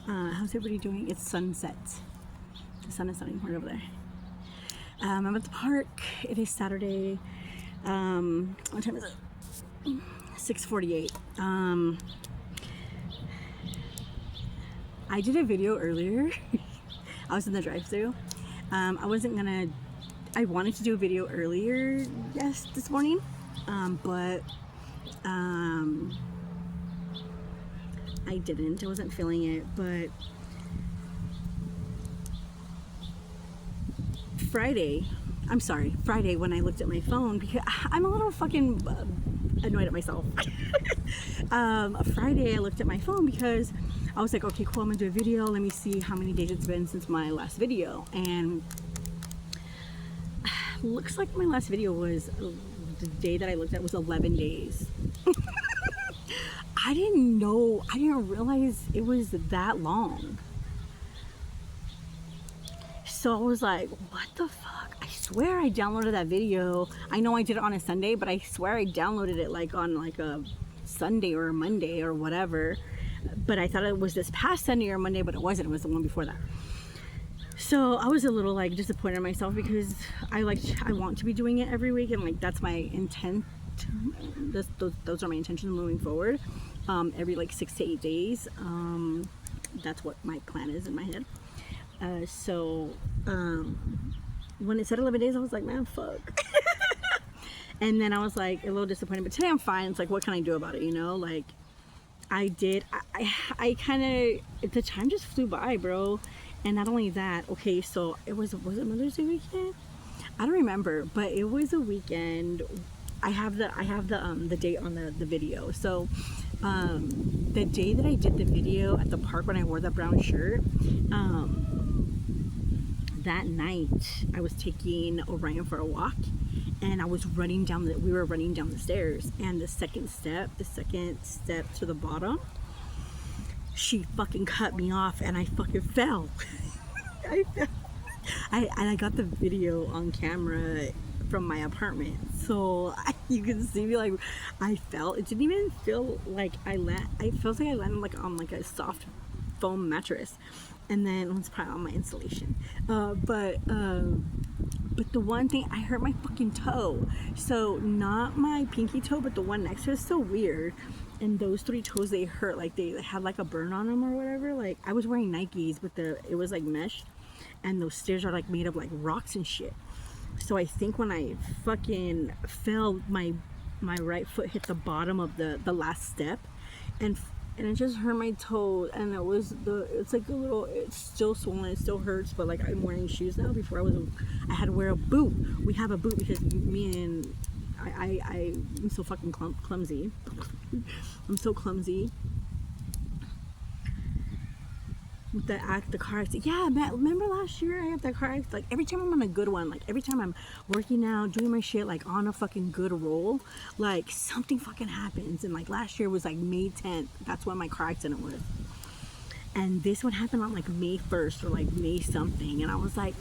How's everybody doing? It's sunset. The sun is setting right over there. I'm at the park. It is Saturday. What time is it? 6:48. I did a video earlier. I was in the drive-thru. I wanted to do a video earlier, this morning, but I didn't. I wasn't feeling it, but Friday when I looked at my phone, because I'm a little fucking annoyed at myself. Friday I looked at my phone because I was like, okay, cool, I'm gonna do a video. Let me see how many days it's been since my last video. And looks like my last video was, the day that I looked at was 11 days. I didn't realize it was that long. So I was like, what the fuck? I swear I downloaded that video. I know I did it on a Sunday, but I swear I downloaded it like on like a Sunday or a Monday or whatever. But I thought it was this past Sunday or Monday, but it wasn't. It was the one before that. So I was a little like disappointed in myself because I want to be doing it every week, and like that's my intent. Those are my intentions moving forward. Every like 6 to 8 days. That's what my plan is in my head. When it said 11 days, I was like, man, fuck. And then I was like a little disappointed, but today I'm fine. It's like, what can I do about it? You know, like I kind of, the time just flew by, bro. And not only that, okay, so was it Mother's Day weekend? I don't remember, but it was a weekend. I have the date on the video. So the day that I did the video at the park when I wore that brown shirt, that night I was taking Orion for a walk, and we were running down the stairs, and the second step to the bottom, she fucking cut me off and I fucking fell. I got the video on camera from my apartment, so you can see me, like, I fell. It didn't even feel like I felt like I landed like on like a soft foam mattress, and then it's probably on my installation. But the one thing, I hurt my fucking toe. So not my pinky toe, but the one next to it. Is so weird. And those 3 toes, they hurt, like they had like a burn on them or whatever. Like I was wearing Nikes, but it was like mesh, and those stairs are like made of like rocks and shit. So I think when I fucking fell, my right foot hit the bottom of the last step, and it just hurt my toe. And it's like a little, it's still swollen, it still hurts, but like I'm wearing shoes now. Before I had to wear a boot. We have a boot because I'm so fucking clumsy. I'm so clumsy. With the car accident. Yeah, man, remember last year I had that car accident? Like every time I'm on a good one, like every time I'm working out, doing my shit, like on a fucking good roll, like something fucking happens. And like last year was like May 10th. That's when my car accident was. And this one happened on like May 1st or like May something. And I was like,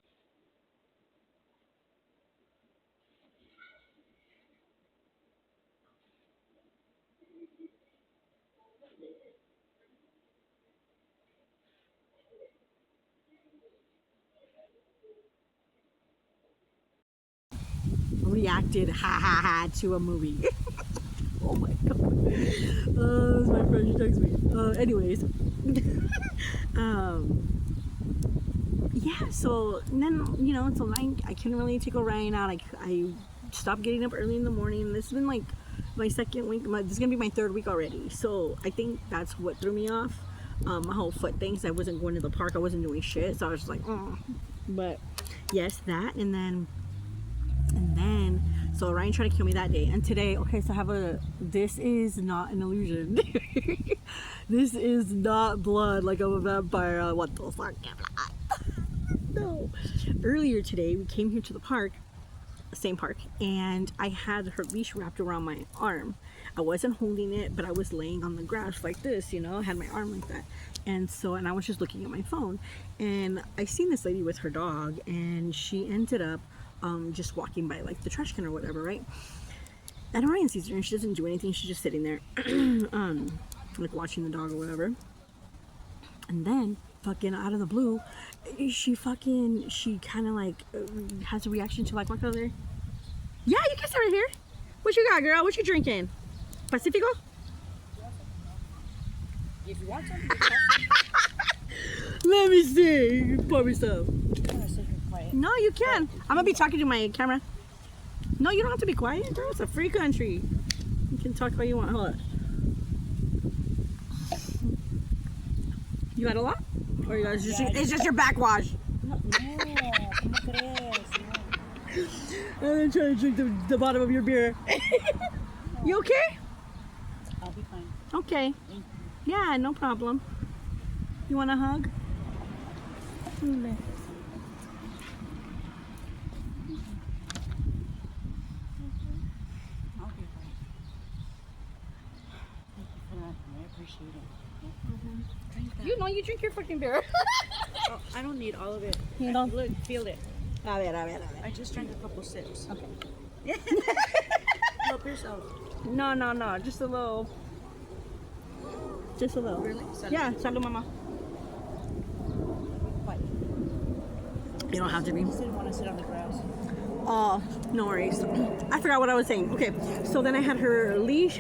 reacted to a movie. Oh my god. This is my friend, she texts me. Anyways. Yeah, so then, you know, so I couldn't really take Orion out. I stopped getting up early in the morning. This has been like my second week. This is gonna be my 3rd week already. So I think that's what threw me off. My whole foot thing, so I wasn't going to the park. I wasn't doing shit. So I was just like, oh. But yes, that, and then so Ryan tried to kill me that day. And today, okay, so this is not an illusion. This is not blood like I'm a vampire. What the fuck? No. Earlier today, we came here to the park, same park, and I had her leash wrapped around my arm. I wasn't holding it, but I was laying on the grass like this, you know, I had my arm like that. And I was just looking at my phone, and I seen this lady with her dog, and she ended up just walking by like the trash can or whatever, right? And Orion sees her and she doesn't do anything, she's just sitting there. like watching the dog or whatever. And then, fucking out of the blue, she kind of like has a reaction to like, what color? Yeah, you can sit right here. What you got, girl? What you drinking? Pacifico? If you want something, Let me see. Pour me some. I'm gonna sit here quiet. No, you can. I'm gonna be talking to my camera. No, you don't have to be quiet, girl. It's a free country. You can talk all you want. Hold on. You had a lot? Or you guys just, it's just your backwash? No, ¿cómo crees? No. I'm trying to drink the bottom of your beer. You okay? I'll be fine. Okay. Yeah, no problem. You want a hug? I'll be fine. Thank you for that. I appreciate it. Drink that. You know, you drink your fucking beer. Oh, I don't need all of it. You don't? Look, feel it. A ver, a ver, a ver. I just drank a couple sips. Okay. Help yourself. No. Just a little. Just a little. Really? Salud. Yeah, salud, mama. Quiet. You don't have to be. I just didn't want to sit on the grass. Oh, no worries. I forgot what I was saying. Okay, so then I had her leash,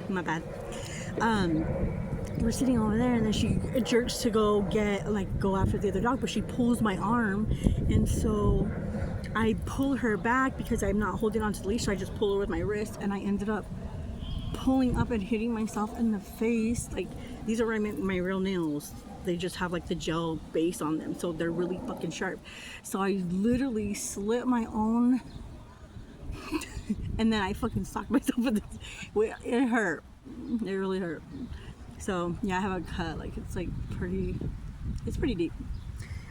my bad. We're sitting over there, and then she jerks to go after the other dog, but she pulls my arm, and so I pull her back because I'm not holding onto the leash, so I just pull her with my wrist, and I ended up pulling up and hitting myself in the face. Like, these are my real nails. They just have like the gel base on them, so they're really fucking sharp. So I literally slit my own and then I fucking socked myself with this. It hurt. It really hurt. So yeah, I have a cut. Like, it's like it's pretty deep.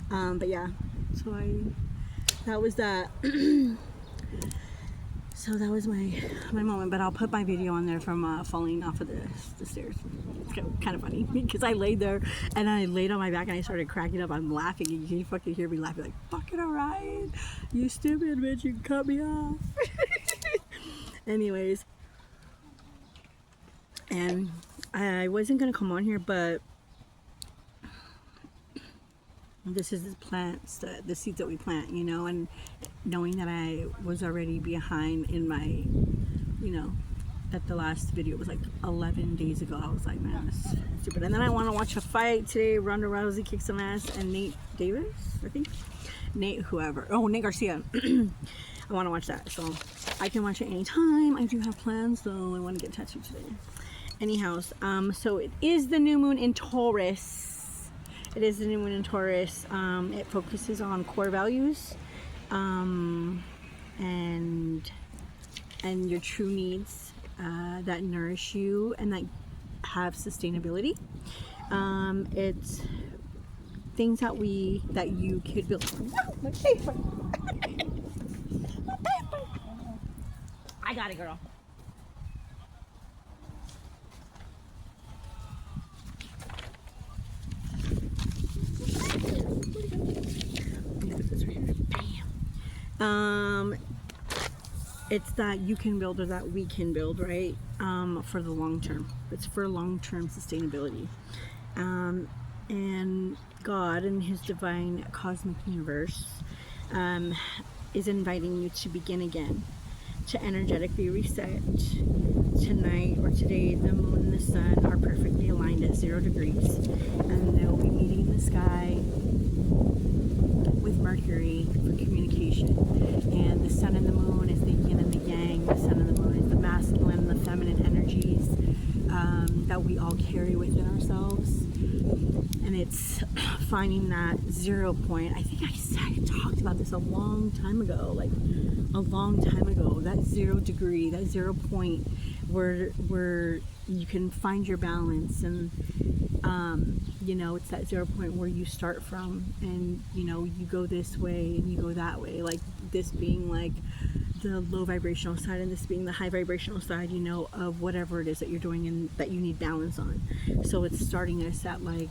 But yeah, so that was that. So that was my moment, but I'll put my video on there from falling off of the stairs. It's kind of funny because I laid there and I laid on my back and I started cracking up. I'm laughing and you fucking hear me laughing like, fucking alright, you stupid bitch, you cut me off. Anyways, and I wasn't gonna come on here, but this is the plants, the seeds that we plant, you know, and knowing that I was already behind in my, you know, that the last video was like 11 days ago. I was like, man, that's stupid. And then I want to watch a fight today. Ronda Rousey kicks some ass and Nate Davis, I think. Nate Garcia. I want to watch that, so I can watch it anytime. I do have plans, so I want to get tattooed today. Anyhow, so it is the new moon in Taurus. It is the new moon in Taurus. It focuses on core values, and your true needs that nourish you and that have sustainability. It's things that you could build. My paper. My paper. I got it, girl. It's that you can build or that we can build, right? For the long term. It's for long-term sustainability. And God and his divine cosmic universe is inviting you to begin again, to energetically reset. Tonight or today, the moon and the sun are perfectly aligned at 0 degrees, and they'll be meeting in the sky with Mercury for communication. And the sun and the moon is the yin and the yang. The sun and the moon is the masculine and the feminine energies that we all carry within ourselves. And it's finding that 0 point. I think I talked about this a long time ago, that 0 degree, that 0 point where you can find your balance. And you know, it's that 0 point where you start from, and you know, you go this way and you go that way, like this being like the low vibrational side and this being the high vibrational side, you know, of whatever it is that you're doing and that you need balance on. So it's starting us at like,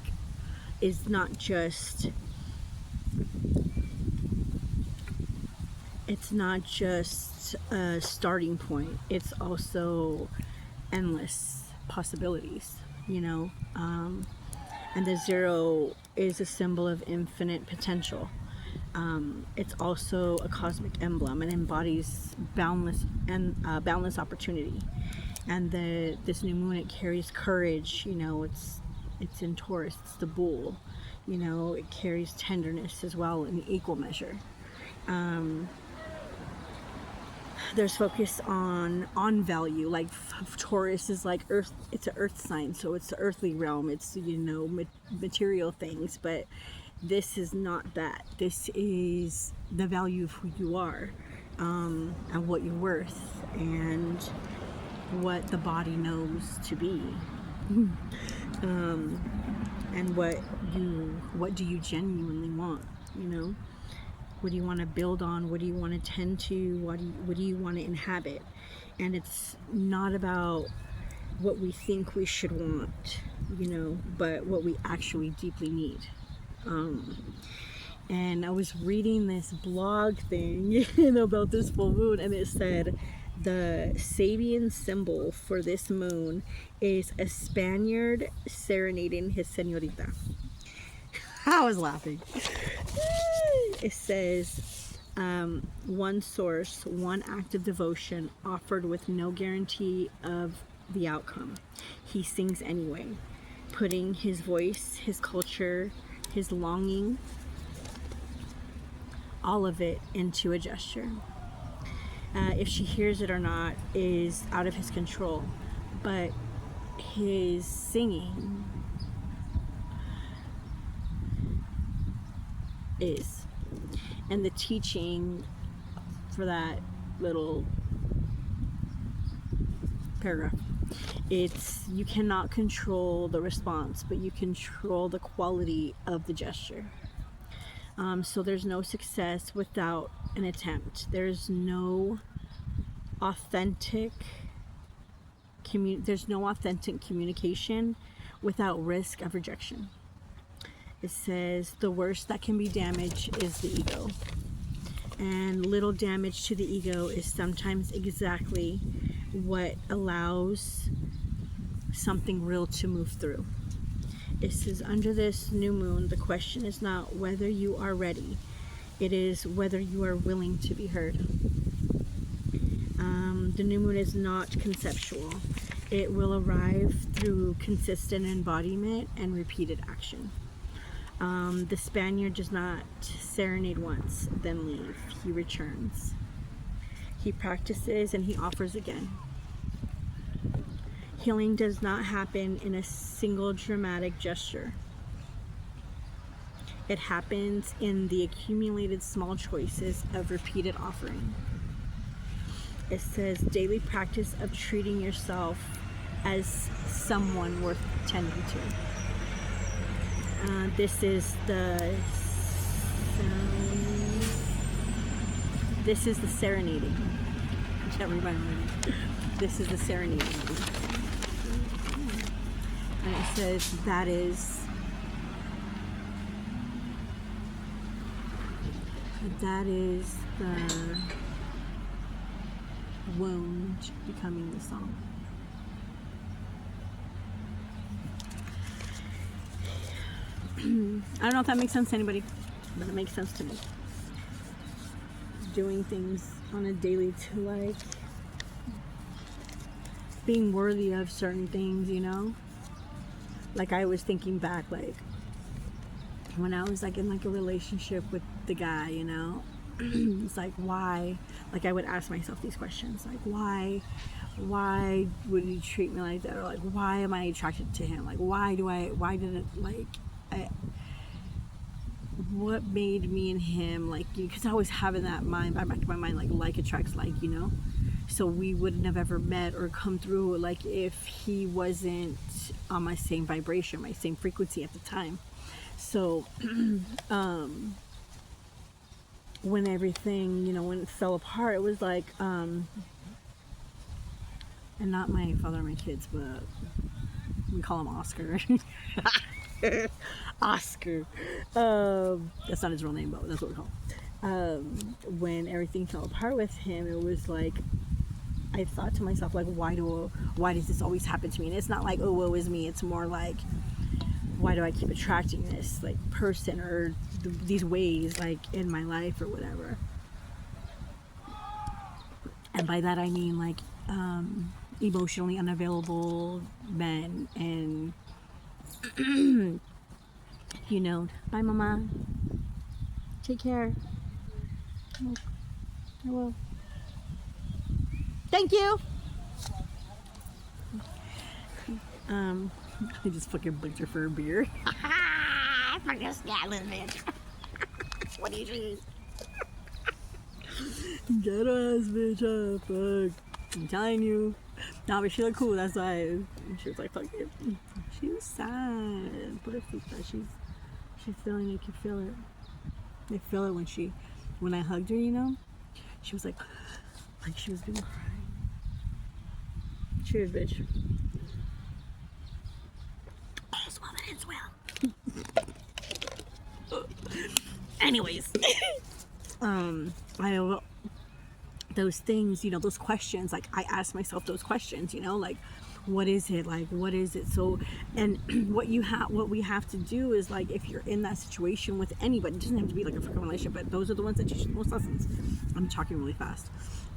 it's not just a starting point, it's also endless. possibilities, you know. And the 0 is a symbol of infinite potential. It's also a cosmic emblem and embodies boundless opportunity. And this new moon, it carries courage. You know, it's in Taurus. It's the bull. You know, it carries tenderness as well in equal measure. There's focus on value. Like Taurus is like earth. It's an earth sign, so it's the earthly realm. It's, you know, material things. But this is not that. This is the value of who you are, and what you're worth, and what the body knows to be, and what do you genuinely want, you know. What do you want to build on? What do you want to tend to? What do you want to inhabit? And it's not about what we think we should want, you know, but what we actually deeply need. And I was reading this blog thing, you know, about this full moon, and it said the Sabian symbol for this moon is a Spaniard serenading his señorita. I was laughing. It says, one source, one act of devotion offered with no guarantee of the outcome. He sings anyway, putting his voice, his culture, his longing, all of it into a gesture. If she hears it or not is out of his control, but his singing is. And the teaching for that little paragraph, it's, you cannot control the response, but you control the quality of the gesture. So there's no success without an attempt. There's no authentic communication without risk of rejection. It says the worst that can be damaged is the ego. And little damage to the ego is sometimes exactly what allows something real to move through. It says under this new moon, the question is not whether you are ready. It is whether you are willing to be heard. The new moon is not conceptual. It will arrive through consistent embodiment and repeated action. The Spaniard does not serenade once, then leave. He returns. He practices and he offers again. Healing does not happen in a single dramatic gesture. It happens in the accumulated small choices of repeated offering. It says daily practice of treating yourself as someone worth tending to. This is the serenading. I can't read my writing. This is the serenading. And it says that is the wound becoming the song. I don't know if that makes sense to anybody, but it makes sense to me. Doing things on a daily to, like, being worthy of certain things, you know? Like, I was thinking back, like, when I was, like, in, like, a relationship with the guy, you know? It's like, why? Like, I would ask myself these questions, like, why would he treat me like that? Or, like, why am I attracted to him? Like, why did it, like, what made me and him, like, because I was having that back in my mind, like attracts like, you know. So we wouldn't have ever met or come through, like, if he wasn't on my same vibration, my same frequency at the time. So when everything, you know, when it fell apart, it was like, and not my father or my kids, but we call him Oscar. Oscar. That's not his real name, but that's what we call him. When everything fell apart with him, it was like I thought to myself, like, why does this always happen to me? And it's not like, oh, woe is me. It's more like, why do I keep attracting this like person or these ways like in my life or whatever? And by that I mean like emotionally unavailable men and you know, bye mama. Take care. I will. Thank you. I just fucking booked her for a beer. Fucking scandalous bitch. What do you choose? Get ass bitch up, fuck. I'm telling you. Nah, but she looked cool, that's why. She was like, fuck it. She was sad. Put her feet down. She's feeling, you can feel it. I feel it when I hugged her, you know? She was like she was gonna cry. Cheers, bitch. All's well that ends well. Anyways, those things, you know, those questions, like I ask myself those questions, you know, like what is it, like what is it? So, and what we have to do is like, if you're in that situation with anybody, it doesn't have to be like a freaking relationship, but those are the ones that teach the most lessons. I'm talking really fast.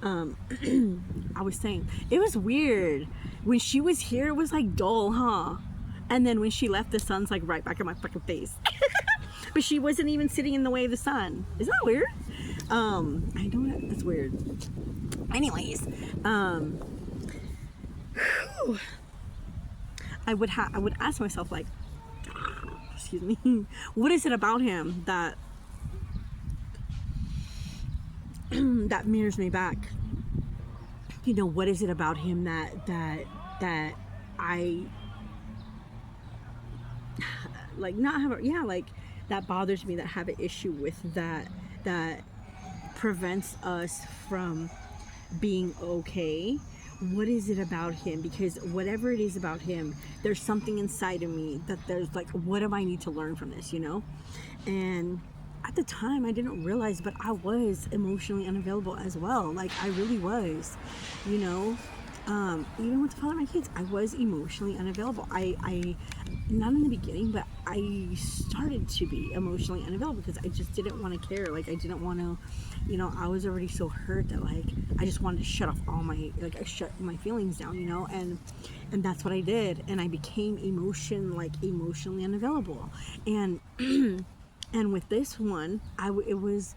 I was saying it was weird when she was here. It was like dull, huh? And then when she left, the sun's like right back in my fucking face. But she wasn't even sitting in the way of the sun. Isn't that weird? I know that's weird. Anyways, I would ask myself like, excuse me, what is it about him that that mirrors me back? You know, what is it about him that I like not have like that bothers me, that have an issue with, that prevents us from being okay? What is it about him? Because whatever it is about him, there's something inside of me that there's like, what do I need to learn from this, you know? And at the time I didn't realize, but I was emotionally unavailable as well. Like I really was, you know. Even with the father of my kids, I was emotionally unavailable. I not in the beginning, but I started to be emotionally unavailable because I just didn't want to care. Like I didn't want to, you know, I was already so hurt that like I just wanted to shut off all my, like I shut my feelings down, you know, and that's what I did, and I became emotionally unavailable. And and with this one, it was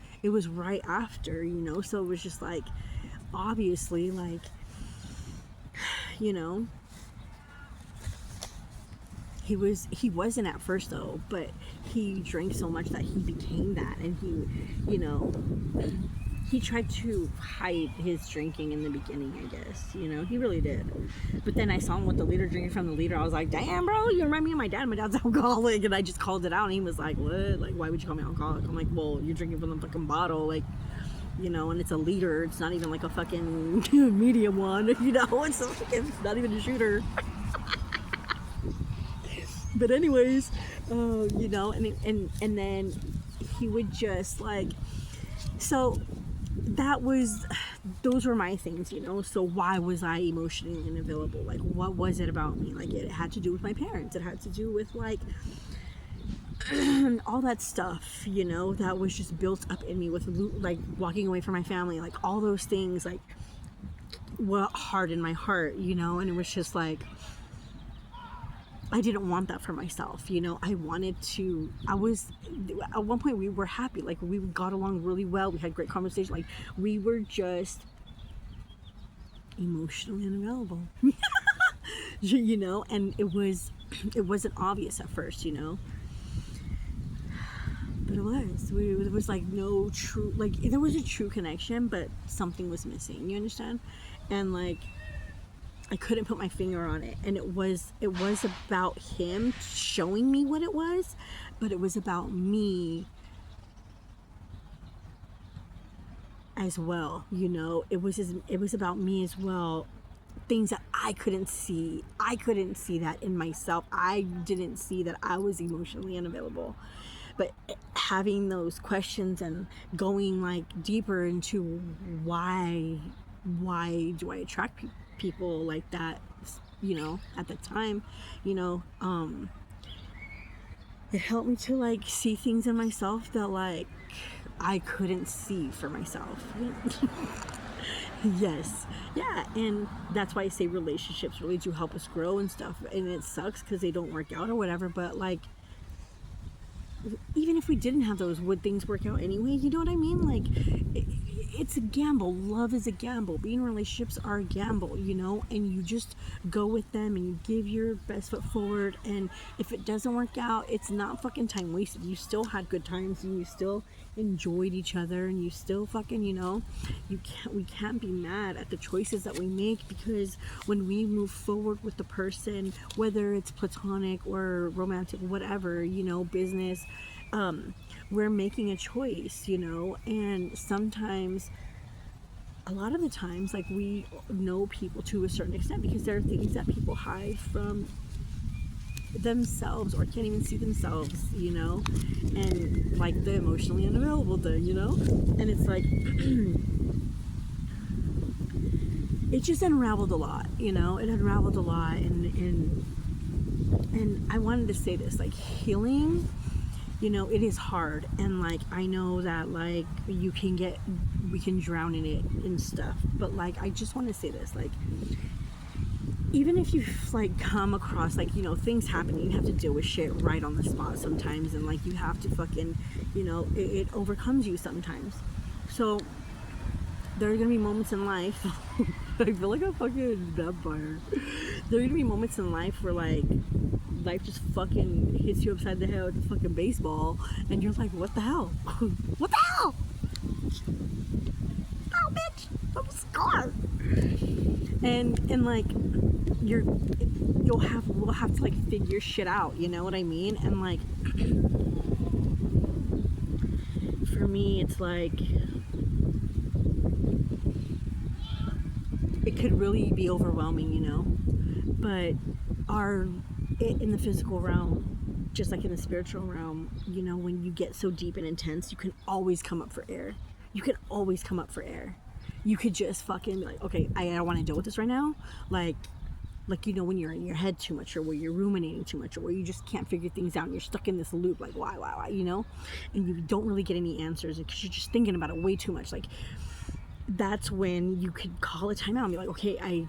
right after, you know, so it was just like, obviously, like, you know, he wasn't at first though, but he drank so much that he became that. And he, you know, he tried to hide his drinking in the beginning, I guess, you know, he really did. But then I saw him with the liter, drinking from the liter. I was like, damn, bro, you remind me of my dad. My dad's alcoholic. And I just called it out, and he was like, what? Like, why would you call me alcoholic? I'm like, well, you're drinking from the fucking bottle, like, you know, and it's a liter. It's not even like a fucking medium one, you know, it's not even a shooter. But anyways, you know, and then he would just like, so those were my things, you know. So why was I emotionally unavailable? Like, what was it about me? Like, it had to do with my parents. It had to do with like all that stuff, you know, that was just built up in me with like walking away from my family, like all those things like were hard in my heart, you know. And it was just like, I didn't want that for myself, you know. I wanted to, at one point we were happy, like we got along really well, we had great conversation, like we were just emotionally unavailable. You know, and it wasn't obvious at first, you know, but it was like no true, like there was a true connection, but something was missing, you understand? And like I couldn't put my finger on it, and it was about him showing me what it was, but it was about me as well, you know. It was about me as well, things that I couldn't see that in myself. I didn't see that I was emotionally unavailable. But having those questions and going like deeper into why why do I attract people like that, you know, at the time, you know. It helped me to like see things in myself that like I couldn't see for myself. Yes, yeah, and that's why I say relationships really do help us grow and stuff, and it sucks because they don't work out or whatever, but like even if we didn't have those, would things work out anyway? You know what I mean? Like, it's a gamble. Love is a gamble. Being in relationships are a gamble, you know? And you just go with them and you give your best foot forward. And if it doesn't work out, it's not fucking time wasted. You still had good times and you still enjoyed each other and you still fucking, you know, we can't be mad at the choices that we make, because when we move forward with the person, whether it's platonic or romantic, whatever, you know, business, we're making a choice, you know. And sometimes, a lot of the times, like, we know people to a certain extent because there are things that people hide from themselves or can't even see themselves, you know. And like the emotionally unavailable thing, you know. And it's like it just unraveled a lot, you know. It unraveled a lot, and I wanted to say this, like, healing, you know, it is hard, and like I know that like we can drown in it and stuff, but like I just want to say this, like, even if you've like come across, like, you know, things happen, you have to deal with shit right on the spot sometimes, and like you have to fucking, you know, it overcomes you sometimes. So there are gonna be moments in life I feel like a fucking vampire. There are gonna be moments in life where like life just fucking hits you upside the head with a fucking baseball, and you're like, what the hell? What the hell? Oh, bitch, I'm scarred. And like we'll have to like figure shit out, you know what I mean? And like for me, it's like it could really be overwhelming, you know. But in the physical realm, just like in the spiritual realm, you know, when you get so deep and intense, you can always come up for air. You can always come up for air. You could just fucking be like, okay, I don't want to deal with this right now. Like, you know, when you're in your head too much, or where you're ruminating too much, or where you just can't figure things out and you're stuck in this loop, like, why, you know? And you don't really get any answers because you're just thinking about it way too much. Like, that's when you could call a timeout and be like, okay, I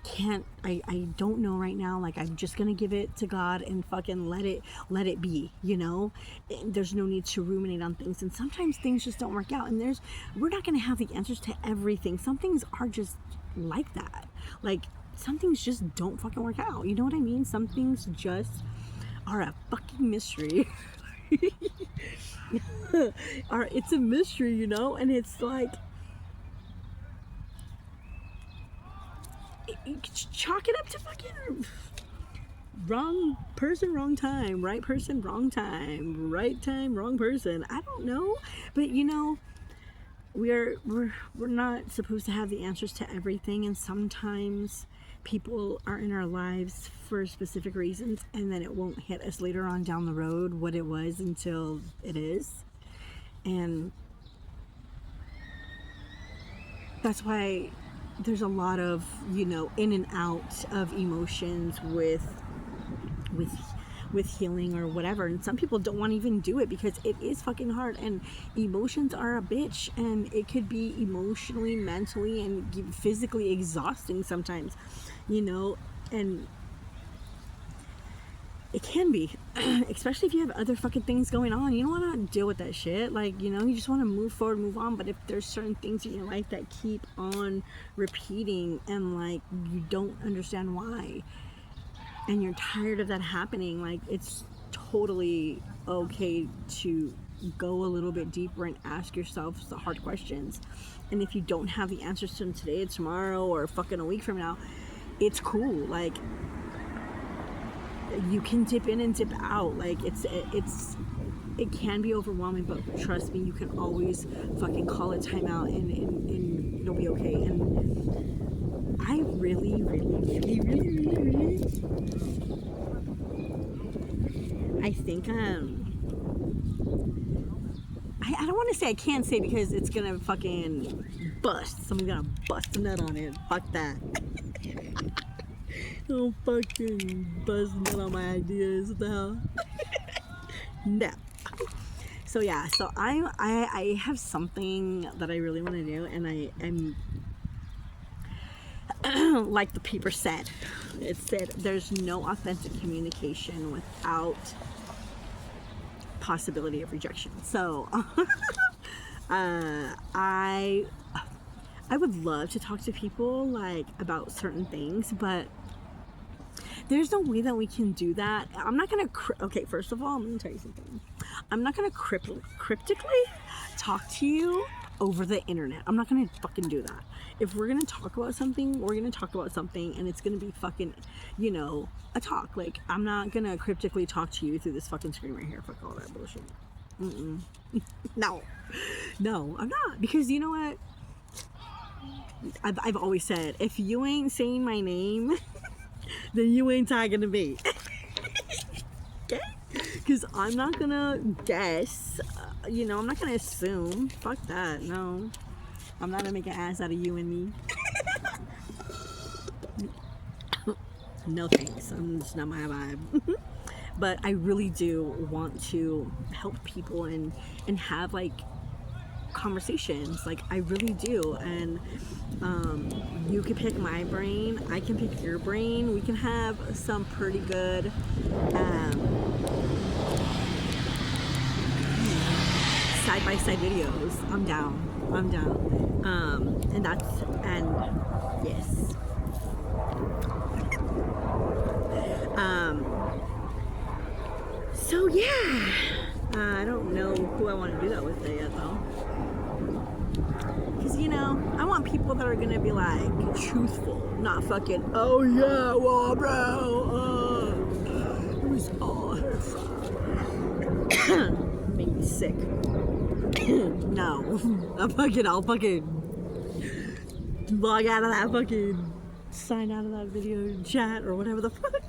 don't know right now. Like, I'm just gonna give it to God and fucking let it be, you know. And there's no need to ruminate on things. And sometimes things just don't work out, and we're not gonna have the answers to everything. Some things are just like that. Like, some things just don't fucking work out, you know what I mean? Some things just are a fucking mystery. It's a mystery, you know. And it's like, you chalk it up to fucking wrong person, wrong time, right person, wrong time, right time, wrong person. I don't know, but you know, we're not supposed to have the answers to everything, and sometimes people are in our lives for specific reasons, and then it won't hit us later on down the road what it was until it is. And that's why there's a lot of, you know, in and out of emotions with healing or whatever. And some people don't want to even do it because it is fucking hard, and emotions are a bitch, and it could be emotionally, mentally, and physically exhausting sometimes, you know. And it can be, especially if you have other fucking things going on. You don't want to deal with that shit. Like, you know, you just want to move forward, move on. But if there's certain things in your life that keep on repeating, and like you don't understand why, and you're tired of that happening, like, it's totally okay to go a little bit deeper and ask yourself the hard questions. And if you don't have the answers to them today, tomorrow, or fucking a week from now, it's cool. Like, you can dip in and dip out. Like, it can be overwhelming, but trust me, you can always fucking call a timeout, and it'll be okay. And I really I think I don't want to say, I can't say because it's gonna fucking bust. Somebody's gonna bust a nut on it. Fuck that. Don't fucking bust a nut on my ideas. What the hell? No. So yeah, so I have something that I really want to do, and I'm like the paper said. It said there's no authentic communication without possibility of rejection. So I would love to talk to people like about certain things, but there's no way that we can do that. I'm not gonna okay, first of all, I'm gonna tell you something. I'm not gonna cryptically talk to you over the internet. I'm not gonna fucking do that. If we're gonna talk about something, we're gonna talk about something, and it's gonna be fucking, you know, a talk. Like, I'm not gonna cryptically talk to you through this fucking screen right here. Fuck all that bullshit. No, I'm not, because you know what? I've always said, if you ain't saying my name, then you ain't talking to me. Okay? Because I'm not gonna guess, you know, I'm not gonna assume. Fuck that, no. I'm not gonna make an ass out of you and me. No thanks, it's not my vibe. But I really do want to help people and have like conversations. Like, I really do. And you can pick my brain, I can pick your brain. We can have some pretty good side-by-side videos. I'm down. And yes. So yeah, I don't know who I want to do that with yet though. Because, you know, I want people that are gonna be like truthful, not fucking, oh yeah, well bro, it was all her fault. Made me sick. No, I'll fucking log out of that fucking, sign out of that video chat or whatever the fuck.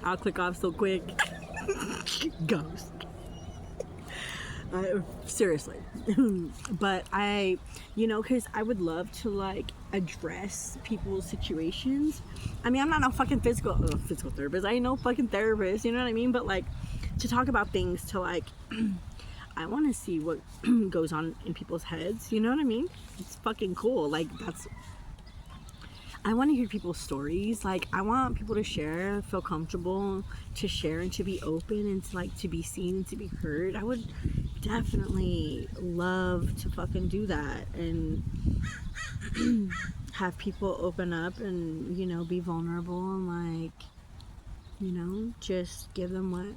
I'll click off so quick. Ghost. Seriously. But you know, because I would love to like address people's situations. I mean, I'm not no fucking physical therapist. I ain't no fucking therapist, you know what I mean? But like, to talk about things, to like, I want to see what goes on in people's heads, you know what I mean? It's fucking cool. Like, I want to hear people's stories. Like, I want people to share, feel comfortable to share and to be open and to like to be seen and to be heard. I would definitely love to fucking do that and have people open up and, you know, be vulnerable and like, you know, just give them what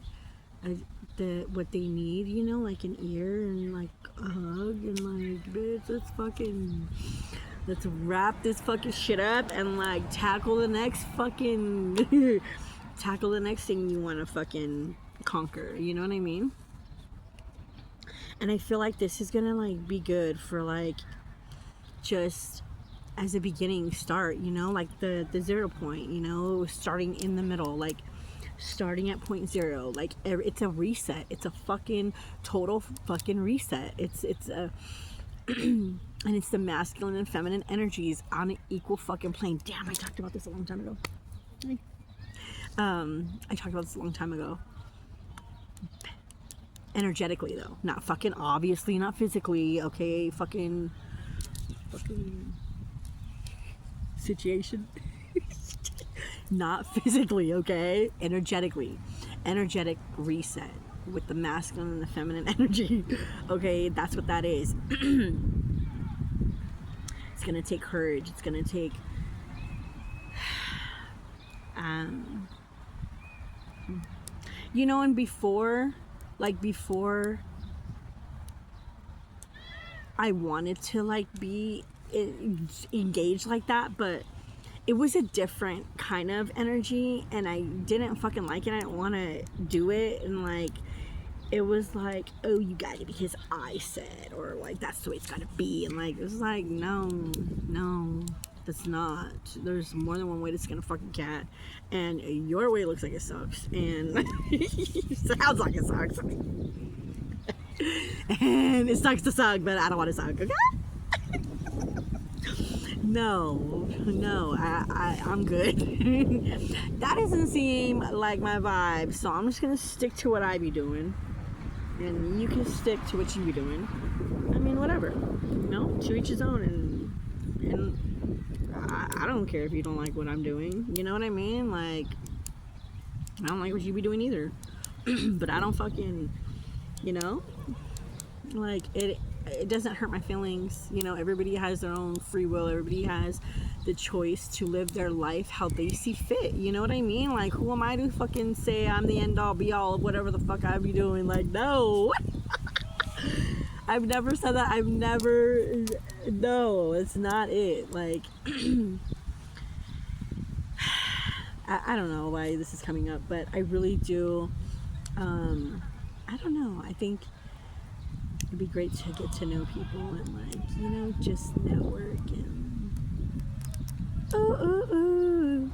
they need, you know, like an ear and like a hug and like, bitch, let's wrap this fucking shit up and like tackle the next thing you want to fucking conquer, you know what I mean? And I feel like this is gonna like be good for like just as a beginning start, you know, like the 0 point, you know, starting in the middle, like starting at point 0, like it's a reset. It's a fucking total fucking reset. It's a and it's the masculine and feminine energies on an equal fucking plane. Damn, I talked about this a long time ago. I talked about this a long time ago. Energetically though, not fucking obviously, not physically, okay? Fucking situation. Not physically, okay? Energetically. Energetic reset with the masculine and the feminine energy. Okay, that's what that is. It's gonna take courage. It's gonna take you know, and before I wanted to like be engaged like that, but it was a different kind of energy and I didn't fucking like it. I didn't want to do it, and like it was like, oh, you got it because I said, or like that's the way it's gotta be, and like it was like, no, that's not. There's more than one way to skin a fucking cat, and your way looks like it sucks, and sounds like it sucks. And it sucks to suck, but I don't want to suck, okay? No, I'm good. That doesn't seem like my vibe, so I'm just gonna stick to what I be doing. And you can stick to what you be doing. I mean, whatever. You know, to each his own, and I don't care if you don't like what I'm doing. You know what I mean? Like, I don't like what you be doing either. But I don't fucking, you know, like it doesn't hurt my feelings. You know, everybody has their own free will. Everybody has the choice to live their life how they see fit. You know what I mean? Like, who am I to fucking say I'm the end all be all of whatever the fuck I be doing? Like, no. I've never said that. No, it's not it. Like, I don't know why this is coming up, but I really do. I don't know. I think it'd be great to get to know people and, like, you know, just network and ooh.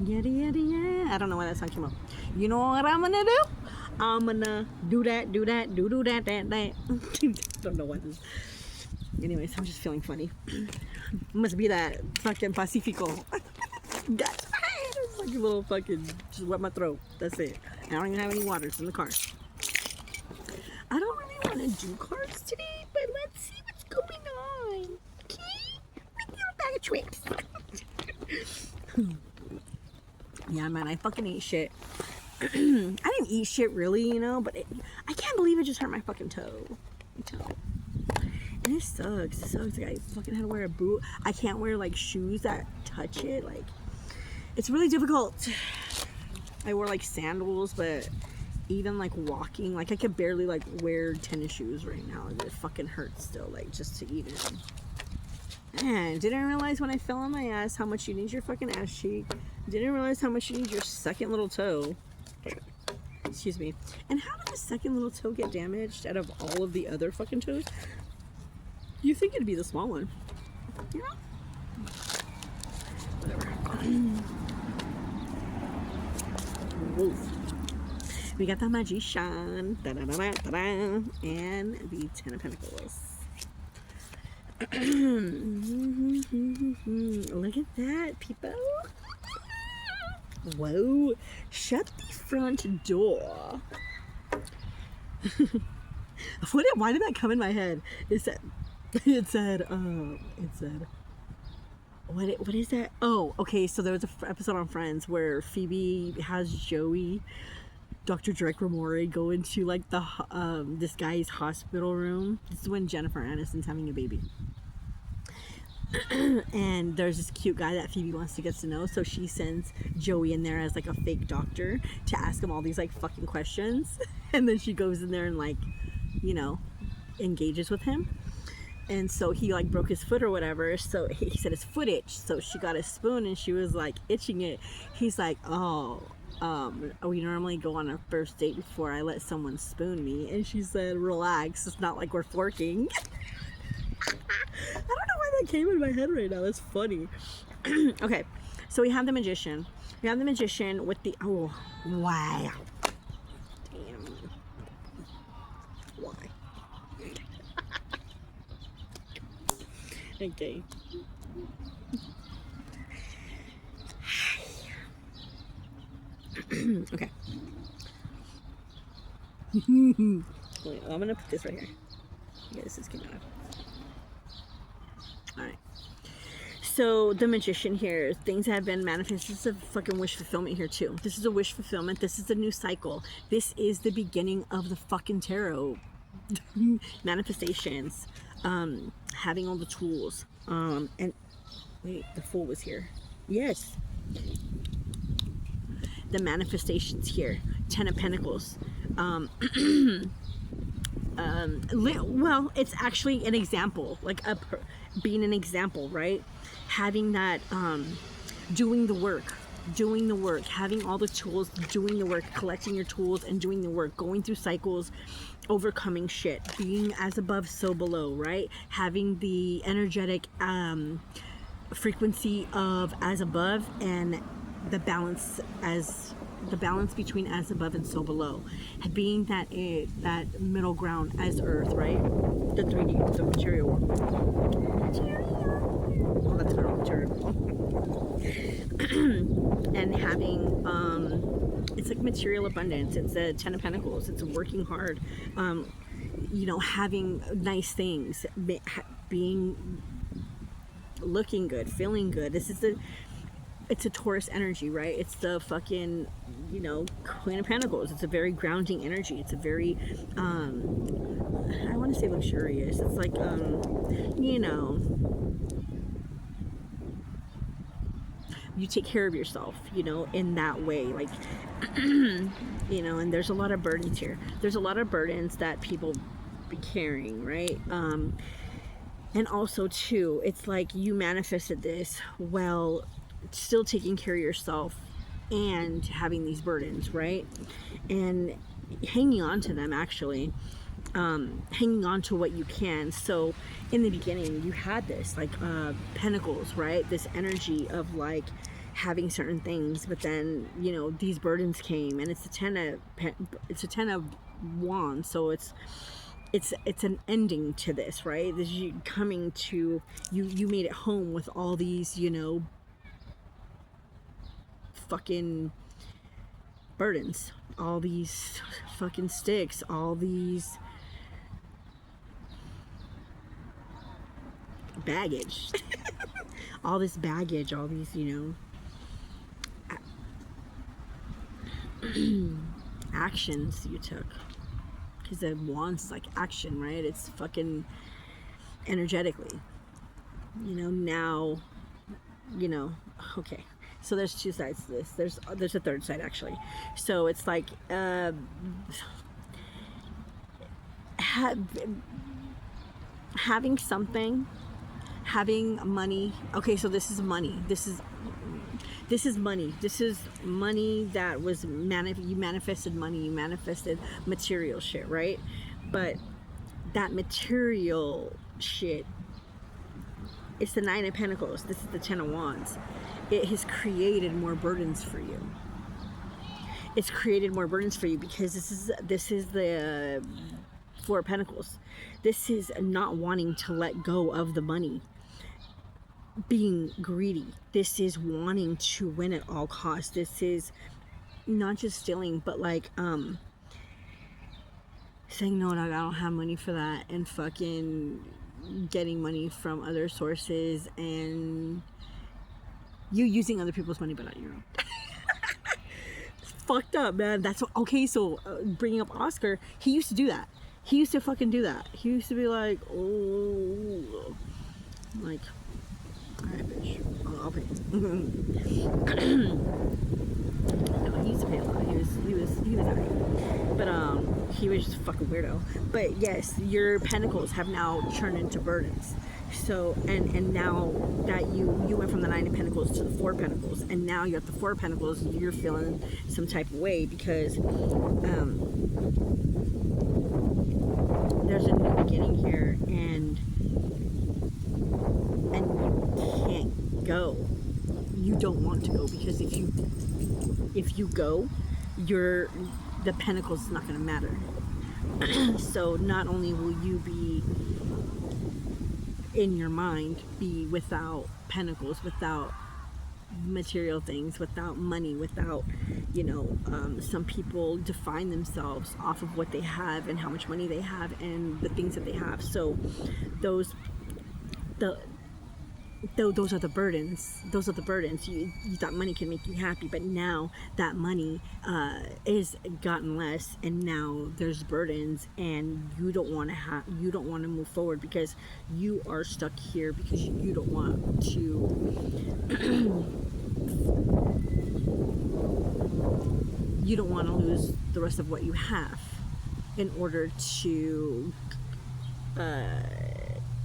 Yada yada yeah. I don't know why that song came up. You know what I'm gonna do? I'm gonna do that. Don't know what this. Anyways, I'm just feeling funny. Must be that fucking Pacifico. It's like a little fucking just wet my throat. That's it. I don't even have any water. It's in the car. I don't really want to do cards today, but let's see what's going on. Okay? With your bag of tricks. Yeah, man, I fucking ate shit. I didn't eat shit really, you know, but I can't believe it just hurt my fucking toe. And it sucks. It sucks. Like, I fucking had to wear a boot. I can't wear, like, shoes that touch it. Like, it's really difficult. I wore, like, sandals, but even, like, walking, like, I could barely, like, wear tennis shoes right now. It fucking hurts still, like, just to eat it. Man, didn't realize when I fell on my ass how much you need your fucking ass cheek. Didn't realize how much you need your second little toe. Excuse me. And how did the second little toe get damaged out of all of the other fucking toes? You think it'd be the small one. You know? Whatever. Wolf. We got the Magician. Da-da-da-da-da-da, and the Ten of Pentacles. Look at that, people. Whoa. Shut the front door. Why did that come in my head? It said, what is that? Oh, okay, so there was an episode on Friends where Phoebe has Joey, Dr. Drake Ramore, go into, like, the this guy's hospital room. This is when Jennifer Aniston's having a baby. And there's this cute guy that Phoebe wants to get to know, so she sends Joey in there as, like, a fake doctor to ask him all these, like, fucking questions. And then she goes in there and, like, you know, engages with him. And so he, like, broke his foot or whatever, so he said his foot itched, so she got a spoon and she was, like, itching it. He's like, oh, we normally go on our first date before I let someone spoon me. And she said, relax, it's not like we're forking. I don't know why that came in my head right now. That's funny. Okay, so we have the Magician. We have the Magician with the, oh, wow. Damn. Why? Okay. Okay. Wait, I'm gonna put this right here. Yeah, this is came out. Alright. So the Magician here, things have been manifested. This is a fucking wish fulfillment here too. This is a wish fulfillment. This is a new cycle. This is the beginning of the fucking tarot. Manifestations. Having all the tools. And wait, the Fool was here. Yes. The manifestations here. Ten of Pentacles. Well, it's actually an example, like being an example, right? Having that, doing the work, having all the tools, doing the work, collecting your tools and doing the work, going through cycles, overcoming shit, being as above, so below, right? Having the energetic, frequency of as above and the balance as the balance between as above and so below, being that middle ground as earth, right? The 3D, the material world. Oh, that's not material. And having it's like material abundance. It's a 10 of Pentacles. It's working hard, you know, having nice things, being looking good, feeling good. It's a Taurus energy, right? It's the fucking, you know, Queen of Pentacles. It's a very grounding energy. It's a very I want to say luxurious. It's like you know, you take care of yourself, you know, in that way, like you know. And there's a lot of burdens here. There's a lot of burdens that people be carrying, right? And also too, it's like you manifested this while still taking care of yourself and having these burdens, right? And hanging on to them, actually. Hanging on to what you can. So in the beginning you had this like pentacles, right? This energy of like having certain things, but then, you know, these burdens came, and it's a 10 of wands. So it's an ending to this, right? This you coming to you made it home with all these, you know, fucking burdens, all these fucking sticks, all these baggage all this baggage, all these, you know, actions you took, because the wands is like action, right? It's fucking energetically, you know. Now, you know, okay, so there's two sides to this. There's a third side, actually. So it's like having something, having money. Okay, so this is money. This is money. This is money that was you manifested money. You manifested material shit, right? But that material shit, it's the 9 of Pentacles. This is the 10 of Wands. It has created more burdens for you. It's created more burdens for you because this is the 4 of Pentacles. This is not wanting to let go of the money, being greedy. This is wanting to win at all costs. This is not just stealing, but like saying no, I don't have money for that, and fucking getting money from other sources, and you using other people's money but not your own. It's fucked up, man. That's okay. So bringing up Oscar, he used to do that. He used to fucking do that. He used to be like, oh, like, alright, bitch, I'll pay. No, he used to pay a lot. He was alright. But he was just a fucking weirdo. But yes, your pentacles have now turned into burdens. So and now that you went from the 9 of Pentacles to the 4 of Pentacles, and now you're at the 4 of Pentacles, you're feeling some type of way because there's a new beginning here, and you can't go. You don't want to go, because if you go, the Pentacles is not going to matter. So not only will you be in your mind be without Pentacles, without material things, without money, without, you know, some people define themselves off of what they have and how much money they have and the things that they have. So those are the burdens. Those are the burdens. You thought money can make you happy, but now that money is gotten less, and now there's burdens, and you don't want to move forward because you are stuck here because you don't want to you don't want to lose the rest of what you have in order to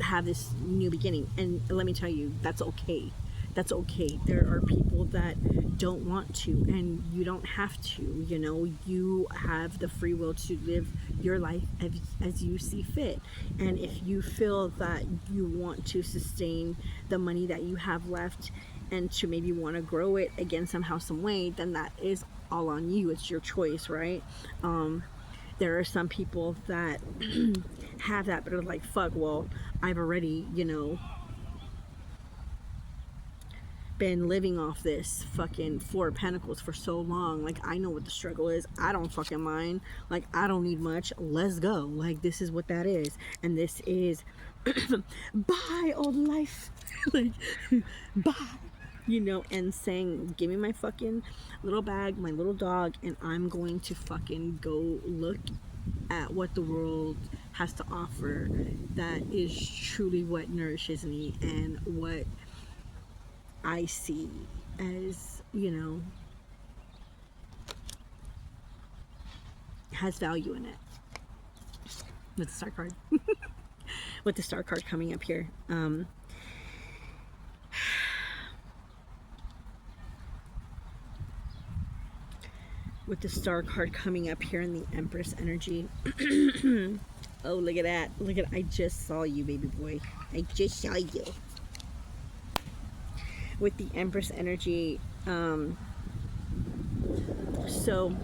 have this new beginning. And let me tell you, that's okay. That's okay. There are people that don't want to, and you don't have to. You know, you have the free will to live your life as you see fit. And if you feel that you want to sustain the money that you have left and to maybe want to grow it again somehow, some way, then that is all on you. It's your choice, right? There are some people that have that, but are like, fuck, well, I've already, been living off this fucking Four of Pentacles for so long. Like, I know what the struggle is. I don't fucking mind. Like, I don't need much. Let's go. Like, this is what that is. And this is bye, old life. Like, bye. And saying, give me my fucking little bag, my little dog, and I'm going to fucking go look at what the world has to offer that is truly what nourishes me and what I see as, has value in it. With the Star card. With the Star card coming up here. With the Star card coming up here in the Empress energy. Oh, look at that. Look at, I just saw you, baby boy. I just saw you. With the Empress energy, so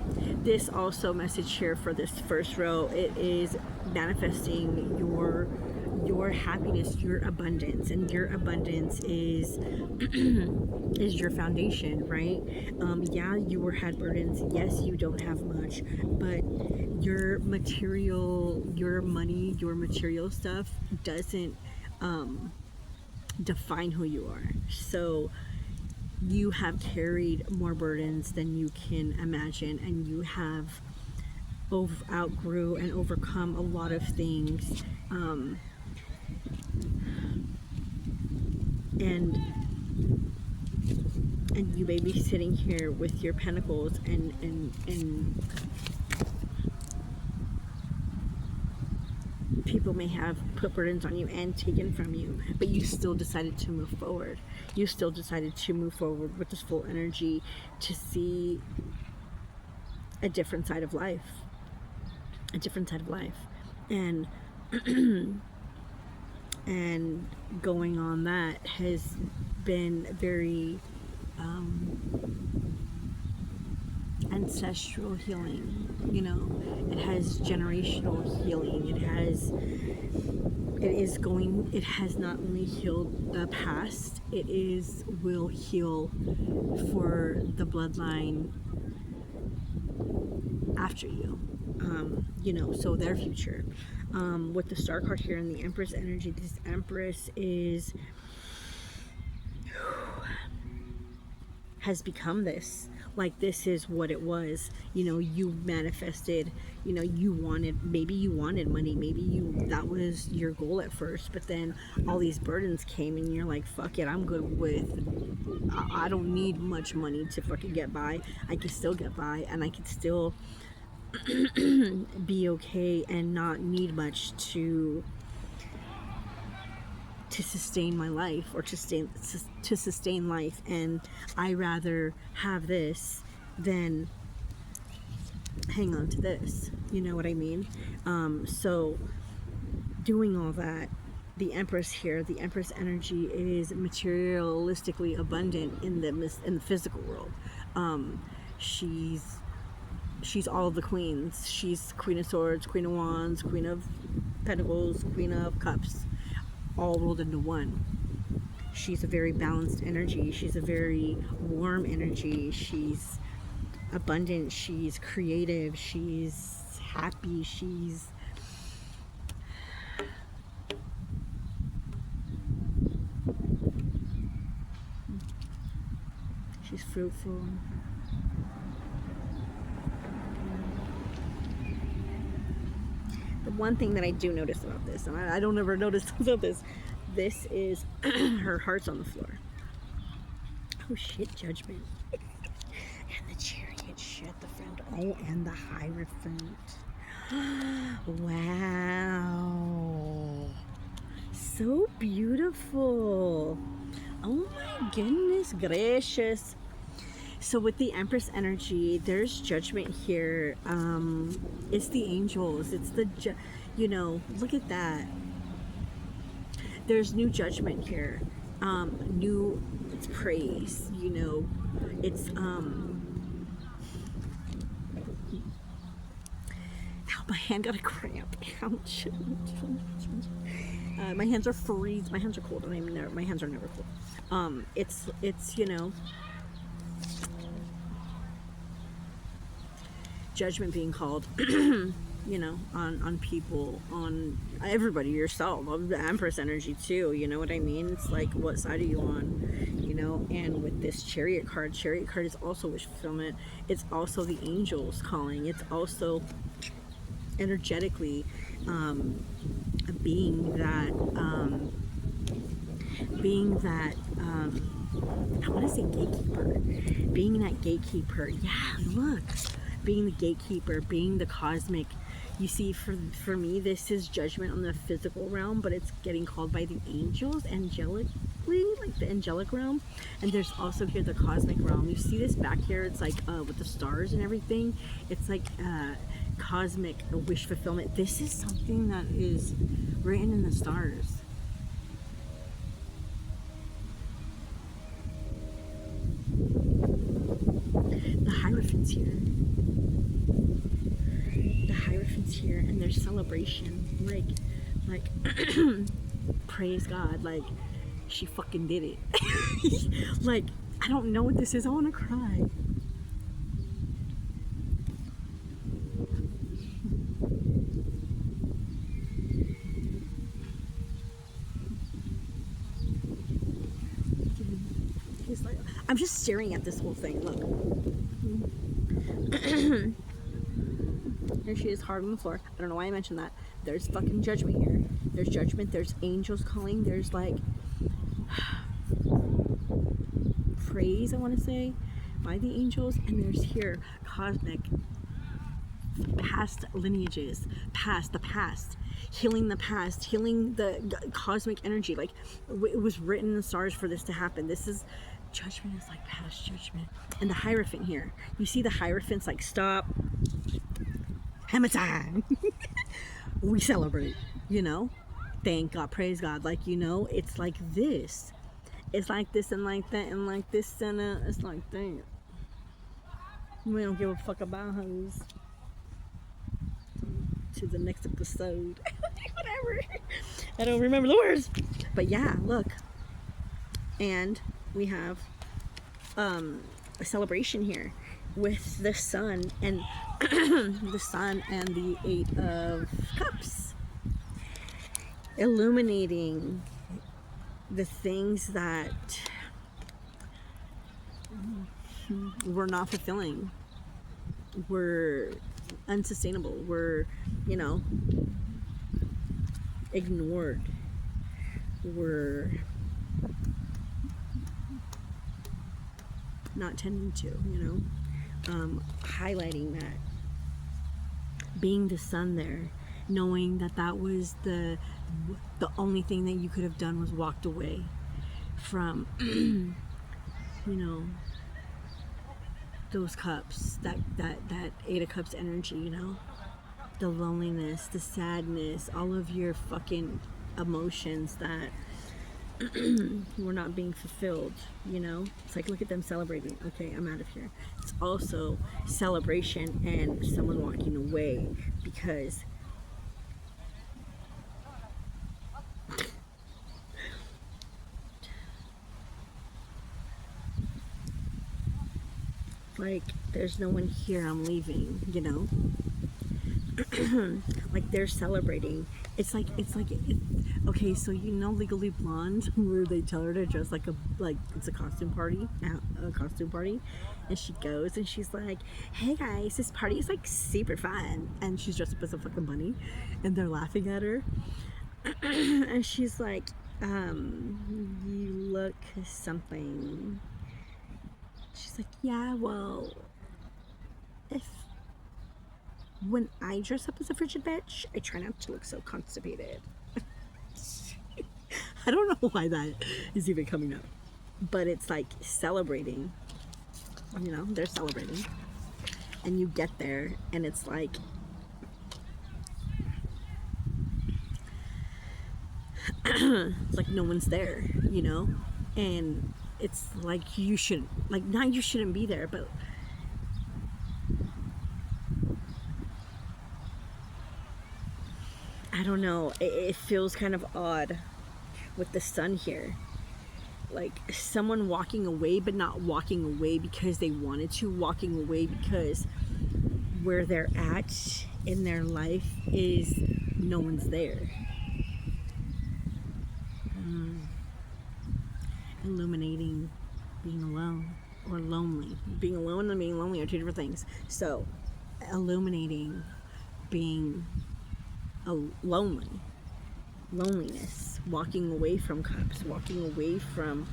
this also message here for this first row, it is manifesting your happiness, your abundance, and your abundance is is your foundation, right? Yeah, you had burdens. Yes, you don't have much, but your material, your money, your material stuff doesn't define who you are. So you have carried more burdens than you can imagine, and you have outgrew and overcome a lot of things, and you may be sitting here with your pentacles and people may have put burdens on you and taken from you, but you still decided to move forward. You still decided to move forward with this full energy to see a different side of life. A different side of life. And and going on that has been very ancestral healing. It has generational healing. It has not only healed the past, will heal for the bloodline after you, so their future. With the Star card here in the Empress energy, this Empress has become this. Like, this is what it was. You manifested, you wanted money, maybe that was your goal at first, but then all these burdens came and you're like, fuck it, I'm good with, I don't need much money to fucking get by. I can still get by, and I can still be okay and not need much to sustain my life, or to sustain life, and I rather have this than hang on to this. You know what I mean? So doing all that, the Empress here, the Empress energy is materialistically abundant in the physical world. She's all of the queens. She's Queen of Swords, Queen of Wands, Queen of Pentacles, Queen of Cups, all rolled into one. She's a very balanced energy. She's a very warm energy. She's abundant. She's creative. She's happy. She's fruitful. The one thing that I do notice about this, and I don't ever notice about this is her heart's on the floor. Oh shit, Judgment. And the Chariot, shit, the Friend. Oh, and the Hierophant. Wow. So beautiful. Oh my goodness gracious. So with the Empress energy, there's Judgment here. It's the angels. It's the, look at that. There's new judgment here. It's praise, it's My hand got a cramp. Ouch. My hands are freeze. My hands are cold. My hands are never cold. It's judgment being called. On people, on everybody, yourself, the Empress energy too, you know what I mean? It's like, what side are you on, and with this chariot card is also wish fulfillment. It's also the angels calling. It's also energetically being that I want to say gatekeeper, being that gatekeeper. Yeah, look, being the gatekeeper, being the cosmic. You see, for me, this is judgment on the physical realm, but it's getting called by the angels angelically, like the angelic realm. And there's also here the cosmic realm. You see this back here? It's like with the stars and everything. It's like cosmic wish fulfillment. This is something that is written in the stars. The Hierophant's here. Here, and there's celebration, like praise God, like she fucking did it. Like, I don't know what this is. I want to cry. He's like, I'm just staring at this whole thing. Look. Here she is, hard on the floor. I don't know why I mentioned that. There's fucking judgment here. There's judgment. There's angels calling. There's like praise, I want to say, by the angels. And there's here cosmic past lineages, the past, healing the past, healing the cosmic energy. Like, it was written in the stars for this to happen. This is judgment, is like past judgment. And the Hierophant here. You see the Hierophant's like, stop. Hammer time. We celebrate, thank God, praise God. Like, it's like this. It's like this and like that and like this and it's like that. We don't give a fuck about hoes. To the next episode. Whatever. I don't remember the words. But yeah, look. And we have a celebration here with the sun and the sun and the 8 of Cups, illuminating the things that we're not fulfilling, we're unsustainable, we're ignored, we're not tending to, highlighting that, being the sun there, knowing that was the only thing that you could have done was walked away from those cups, that 8 of Cups energy, the loneliness, the sadness, all of your fucking emotions that were not being fulfilled, It's like, look at them celebrating. Okay, I'm out of here. It's also celebration and someone walking away because like, there's no one here, I'm leaving, like, they're celebrating. It's like okay, so Legally Blonde, where they tell her to dress like it's a costume party, and she goes and she's like, hey guys, this party is like super fun, and she's dressed up as a fucking bunny, and they're laughing at her, and she's like, you look something. She's like, yeah, well, when I dress up as a frigid bitch, I try not to look so constipated. I don't know why that is even coming up, but it's like celebrating, they're celebrating, and you get there and it's like, it's like no one's there, and it's like you shouldn't be there, but I don't know, it feels kind of odd with the sun here. Like someone walking away, but not walking away because they wanted to, walking away because where they're at in their life is no one's there. Illuminating being alone or lonely. Being alone and being lonely are two different things. So, illuminating being lonely. Loneliness. Walking away from cups. Walking away from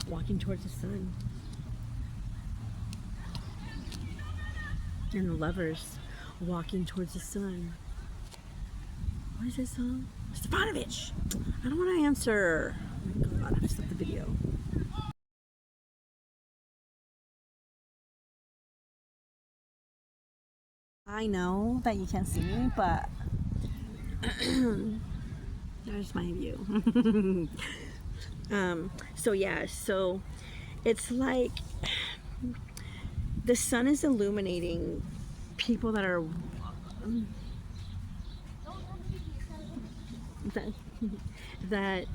walking towards the sun. And the Lovers walking towards the sun. What is this song? Stefanovich! I don't want to answer. Oh my god, I stopped the video. I know that you can't see me, but there's my view. So yeah, so it's like the sun is illuminating people that are that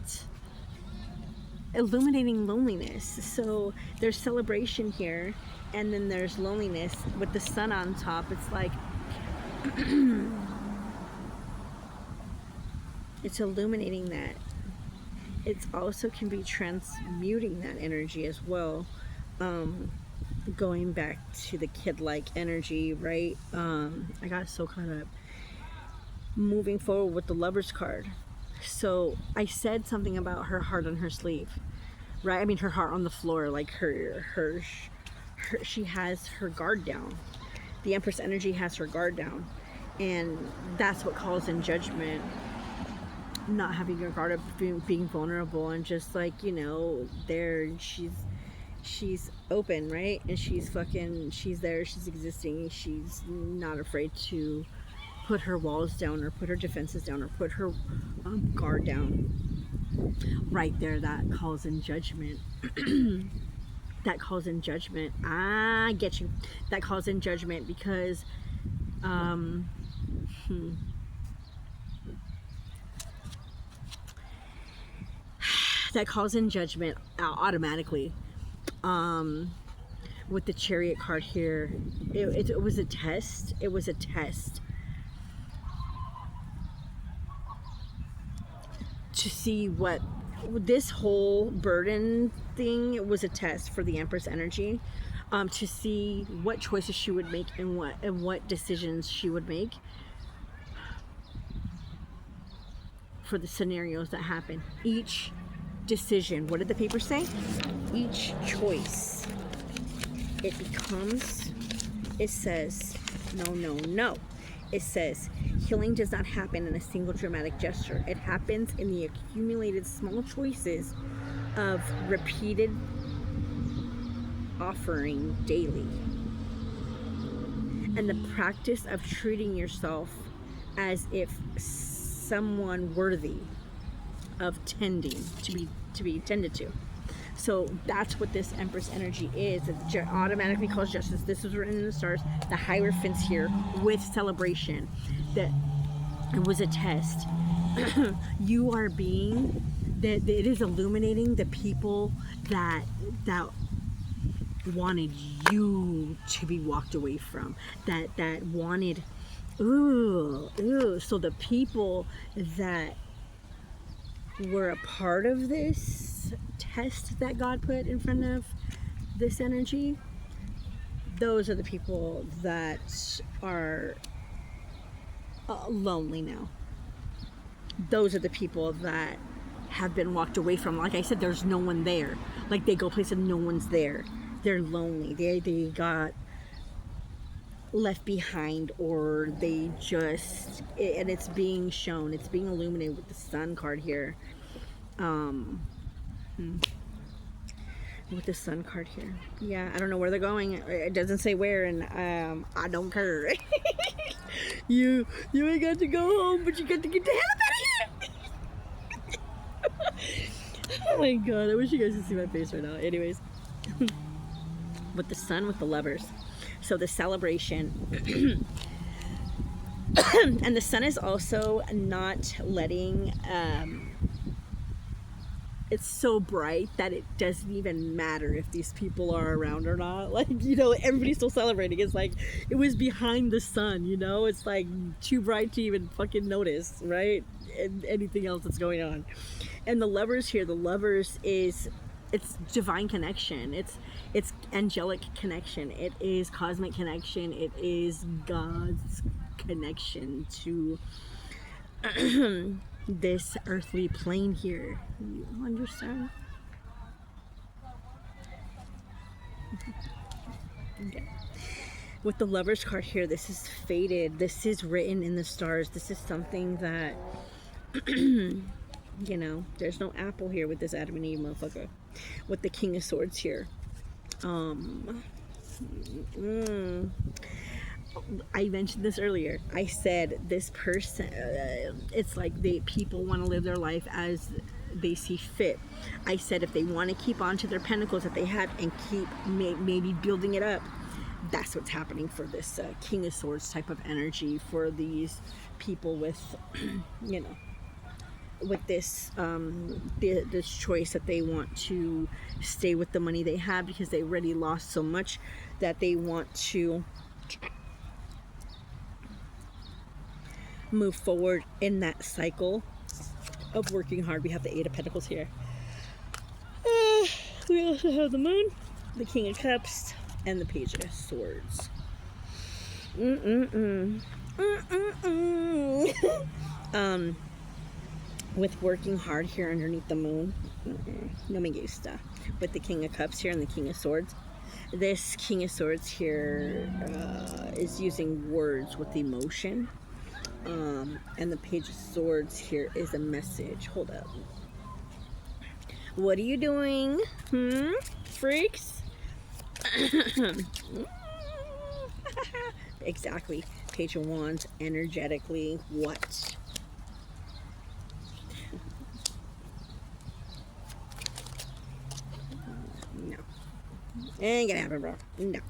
illuminating loneliness. So there's celebration here, and then there's loneliness with the sun on top. It's like it's illuminating that. It's also can be transmuting that energy as well. Going back to the kid-like energy, right? I got so caught up moving forward with the Lovers card. So I said something about her heart on her sleeve, right? I mean, her heart on the floor, like her she has her guard down. The Empress energy has her guard down, and that's what calls in judgment. Not having your guard up, being vulnerable, and just like, you know, there she's open, right? And she's there, she's existing, she's not afraid to put her walls down or put her defenses down or put her guard down. Right there, that calls in judgment. That calls in judgment. I get you. That calls in judgment because that calls in judgment automatically. With the Chariot card here, it was a test. It was a test to see what this whole burden thing. It was a test for the Empress energy, to see what choices she would make and what decisions she would make for the scenarios that happen. Each decision, what did the paper say? Each choice, it says no. It says healing does not happen in a single dramatic gesture. It happens in the accumulated small choices of repeated offering daily, and the practice of treating yourself as if someone worthy of tending to be tended to. So that's what this Empress energy is. It automatically calls justice. This was written in the stars. The Hierophants here with celebration. That it was a test. You are being that it is illuminating the people that wanted you to be walked away from. That wanted so the people that were a part of this test that God put in front of this energy, those are the people that are lonely now. Those are the people that have been walked away from. Like I said, there's no one there. Like they go places and no one's there. They're lonely. They got left behind, or they just, and it's being shown, it's being illuminated with the Sun card here. With the Sun card here. Yeah, I don't know where they're going. It doesn't say where, and I don't care. You ain't got to go home, but you got to get the hell out of here. Oh my god, I wish you guys could see my face right now. Anyways, with the Sun, with the Lovers. So the celebration. And the sun is also not letting, it's so bright that it doesn't even matter if these people are around or not. Like, you know, everybody's still celebrating. It's like, it was behind the sun, you know? It's like too bright to even fucking notice, right? And anything else that's going on. And the lovers here, the lovers is, it's divine connection. It's angelic connection. It is cosmic connection. It is God's connection to this earthly plane here. You understand? Okay. With the Lovers card here, this is fated. This is written in the stars. This is something that, you know, there's no apple here with this Adam and Eve motherfucker. With the King of Swords here. I mentioned this earlier. I said this person, it's like people want to live their life as they see fit. I said if they want to keep on to their pentacles that they have and keep maybe building it up, that's what's happening for this King of Swords type of energy for these people with, you know, with this this choice that they want to stay with the money they have because they already lost so much that they want to move forward in that cycle of working hard. We have the Eight of Pentacles here. We also have the Moon, the King of Cups, and the Page of Swords. With working hard here underneath the Moon, no me gusta. With the King of Cups here and the King of Swords, this King of Swords here is using words with emotion. And the Page of Swords here is a message. Hold up. What are you doing? Freaks? Exactly. Page of Wands, energetically. What? No. Ain't gonna happen, bro. No.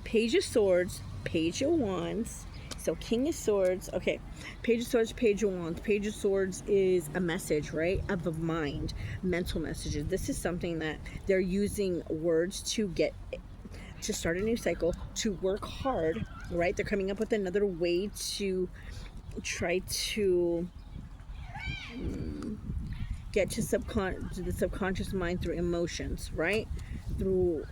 Page of Swords, Page of Wands. So King of Swords, okay. Page of Swords, Page of Wands. Page of Swords is a message, right? Of the mind, mental messages. This is something that they're using words to start a new cycle, to work hard, right? They're coming up with another way to try to get to the subconscious mind through emotions, right? Through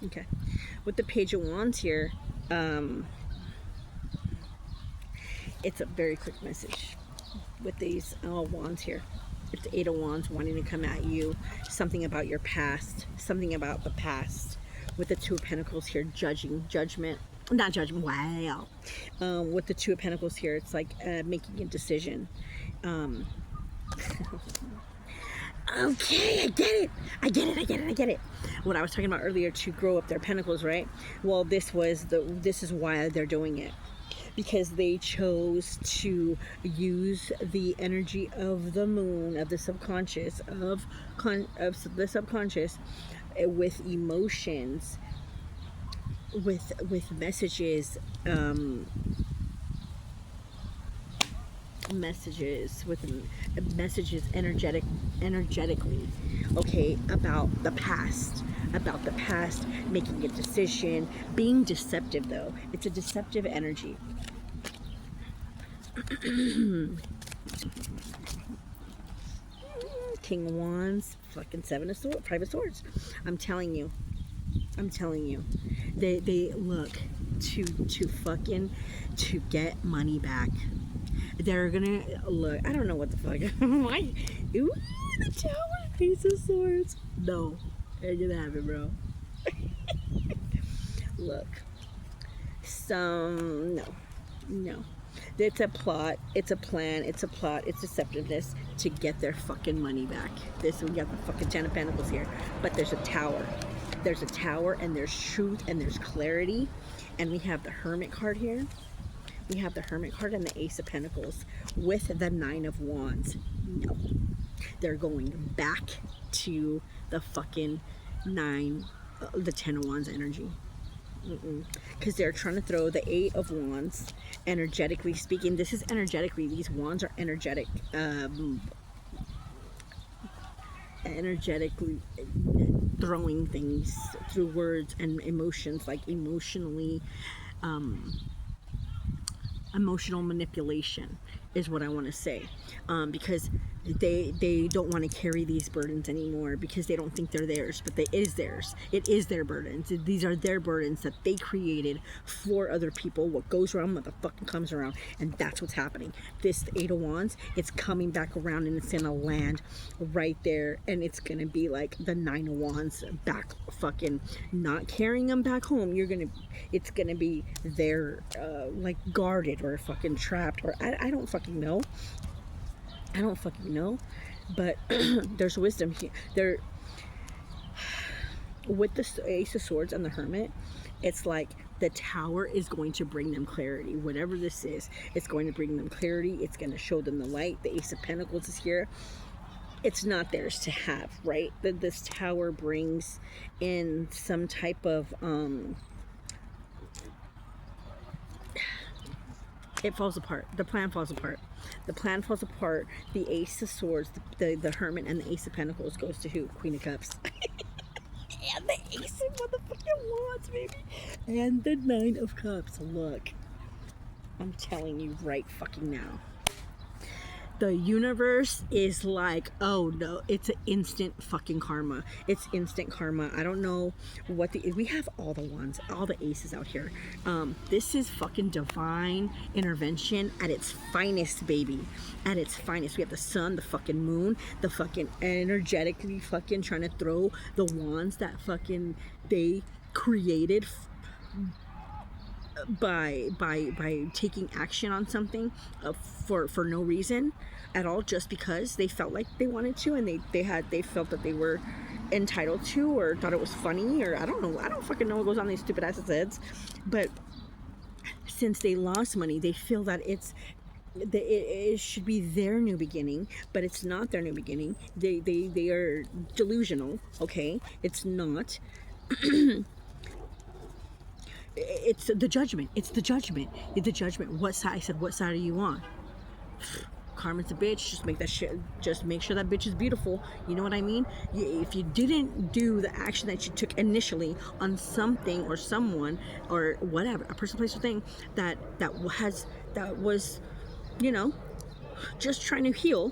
okay, with the Page of Wands here, it's a very quick message with these wands here. It's the Eight of Wands wanting to come at you, something about your past, something about the past. With the Two of Pentacles here, judgment, not judgment, wow. With the Two of Pentacles here, it's like making a decision. Okay, I get it. What I was talking about earlier, to grow up their pentacles, right? Well, this is why they're doing it. Because they chose to use the energy of the moon, of the subconscious, of the subconscious, with emotions, with messages, energetically, okay, about the past, making a decision, being deceptive. Though it's a deceptive energy. King of Wands, fucking Seven of Swords, Five of Swords. I'm telling you, they look to get money back. They're gonna look. I don't know what the fuck. Why? Ooh, the Tower, Ace of Swords. No, ain't gonna happen, bro. Look, no. It's a plot. It's a plan. It's a plot. It's deceptiveness to get their fucking money back. We got the fucking Ten of Pentacles here, but there's a Tower. There's a tower, and there's truth, and there's clarity. And we have the Hermit card here. We have the Hermit card and the Ace of Pentacles with the Nine of Wands. No. They're going back to the fucking the Ten of Wands energy. Because they're trying to throw the Eight of Wands, energetically speaking. This is energetically. These wands are energetic. Energetically throwing things through words and emotions, like emotional manipulation is what I want to say, because they don't want to carry these burdens anymore because they don't think they're theirs, but it is theirs. It is their burdens. These are their burdens that they created for other people. What goes around motherfucking comes around, and that's what's happening. This Eight of Wands, it's coming back around, and it's gonna land right there, and it's gonna be like the Nine of Wands back, fucking not carrying them back home. It's gonna be there, like guarded or fucking trapped, or I don't fucking know. I don't fucking know, but there's wisdom here. There, with the Ace of Swords and the Hermit, it's like the Tower is going to bring them clarity. Whatever this is, it's going to bring them clarity. It's going to show them the light. The Ace of Pentacles is here. It's not theirs to have, right? This Tower brings in some type of it falls apart. The plan falls apart. The plan falls apart. The Ace of Swords, the Hermit, and the Ace of Pentacles goes to who? Queen of Cups. And the Ace of motherfucking Wands, baby. And the Nine of Cups. Look. I'm telling you right fucking now. The universe is like, oh no, it's an instant fucking karma. It's instant karma. I don't know what we have all the wands, all the aces out here. This is fucking divine intervention at its finest, baby. At its finest. We have the sun, the fucking moon, the fucking energetically fucking trying to throw the wands that fucking they created by taking action on something for no reason at all, just because they felt like they wanted to, and they felt that they were entitled to, or thought it was funny, or I don't know. I don't fucking know what goes on in these stupid asses heads. But since they lost money, they feel that it should be their new beginning, but it's not their new beginning. They are delusional. Okay, it's not. It's the judgment. It's the judgment. It's the judgment. What side? I said, what side are you on? Karma's a bitch. Just make that shit. Just make sure that bitch is beautiful. You know what I mean? If you didn't do the action that you took initially on something or someone or whatever, a person, place, or thing that was, you know, just trying to heal,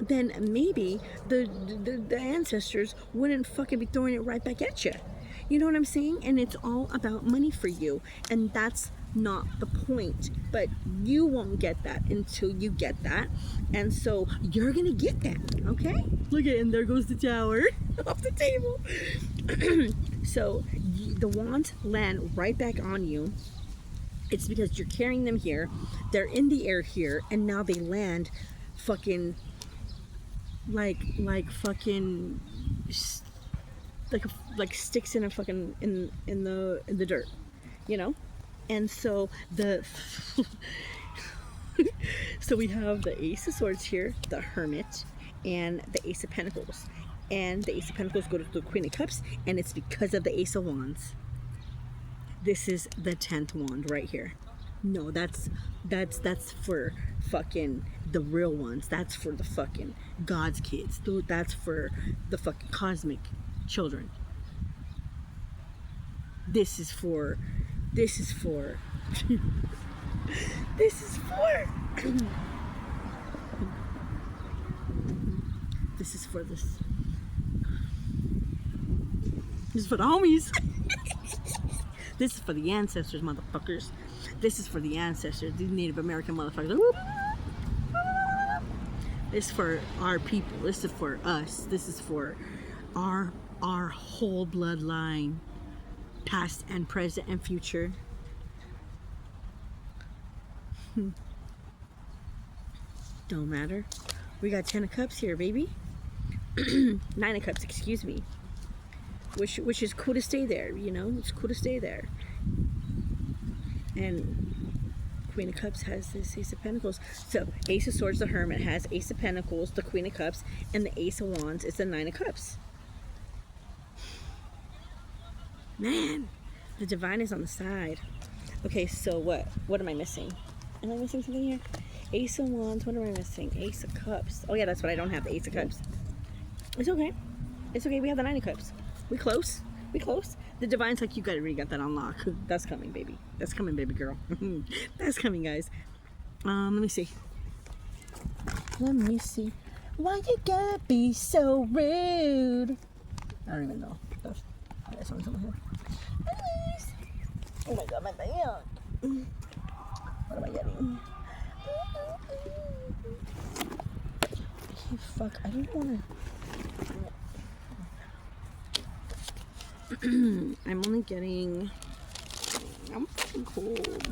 then maybe the ancestors wouldn't fucking be throwing it right back at you. You know what I'm saying? And it's all about money for you. And that's not the point. But you won't get that until you get that. And so you're going to get that. Okay? Look at it. And there goes the tower off the table. So the wands land right back on you. It's because you're carrying them here. They're in the air here. And now they land fucking like fucking... like sticks in a fucking in the dirt, you know. And so so we have the Ace of Swords here, the Hermit, and the Ace of Pentacles, and the Ace of Pentacles go to the Queen of Cups, and it's because of the Ace of Wands. This is the 10th wand right here. No, that's for fucking the real ones. That's for the fucking God's kids. That's for the fucking cosmic children. This is for this is for this is for the homies. This is for the ancestors, motherfuckers. This is for the ancestors, these Native American motherfuckers. This is for our people. This is for us. This is for our whole bloodline, past and present and future. Don't matter. We got 10 of Cups here, baby. 9 of Cups, excuse me. which is cool to stay there. You know, it's cool to stay there. And Queen of Cups has this Ace of Pentacles. So Ace of Swords, the Hermit, has Ace of Pentacles, the Queen of Cups, and the Ace of Wands is the Nine of Cups. Man, the Divine is on the side. Okay, so what? What am I missing? Am I missing something here? Ace of Wands, what am I missing? Ace of Cups. Oh yeah, that's what I don't have, the Ace of Cups. It's okay. It's okay, we have the Nine of Cups. We close. We close. The Divine's like, you already got that on lock. That's coming, baby. That's coming, baby girl. That's coming, guys. Let me see. Let me see. Why you gotta be so rude? I don't even know. That's on something here. Oh my god, my bag. What am I getting? Okay, fuck, I don't wanna. I'm only getting. I'm fucking cold.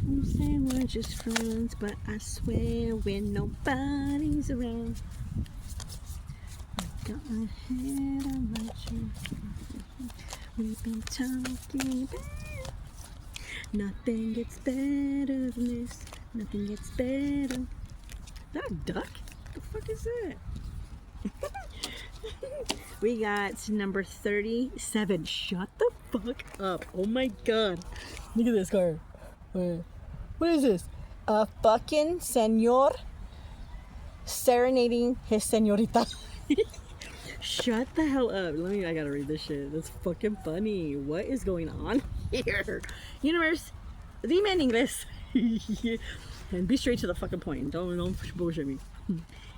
You say we're just friends, but I swear when nobody's around, I got my head on my shoulder. We've been talking about nothing gets better than this. Nothing gets better. Is that a duck? What the fuck is that? We got number 37. Shut the fuck up. Oh my god. Look at this card. What is this? A fucking senor serenading his senorita. Shut the hell up. I gotta read this shit. That's fucking funny. What is going on here? Universe, dime en inglés. And be straight to the fucking point. Don't bullshit me.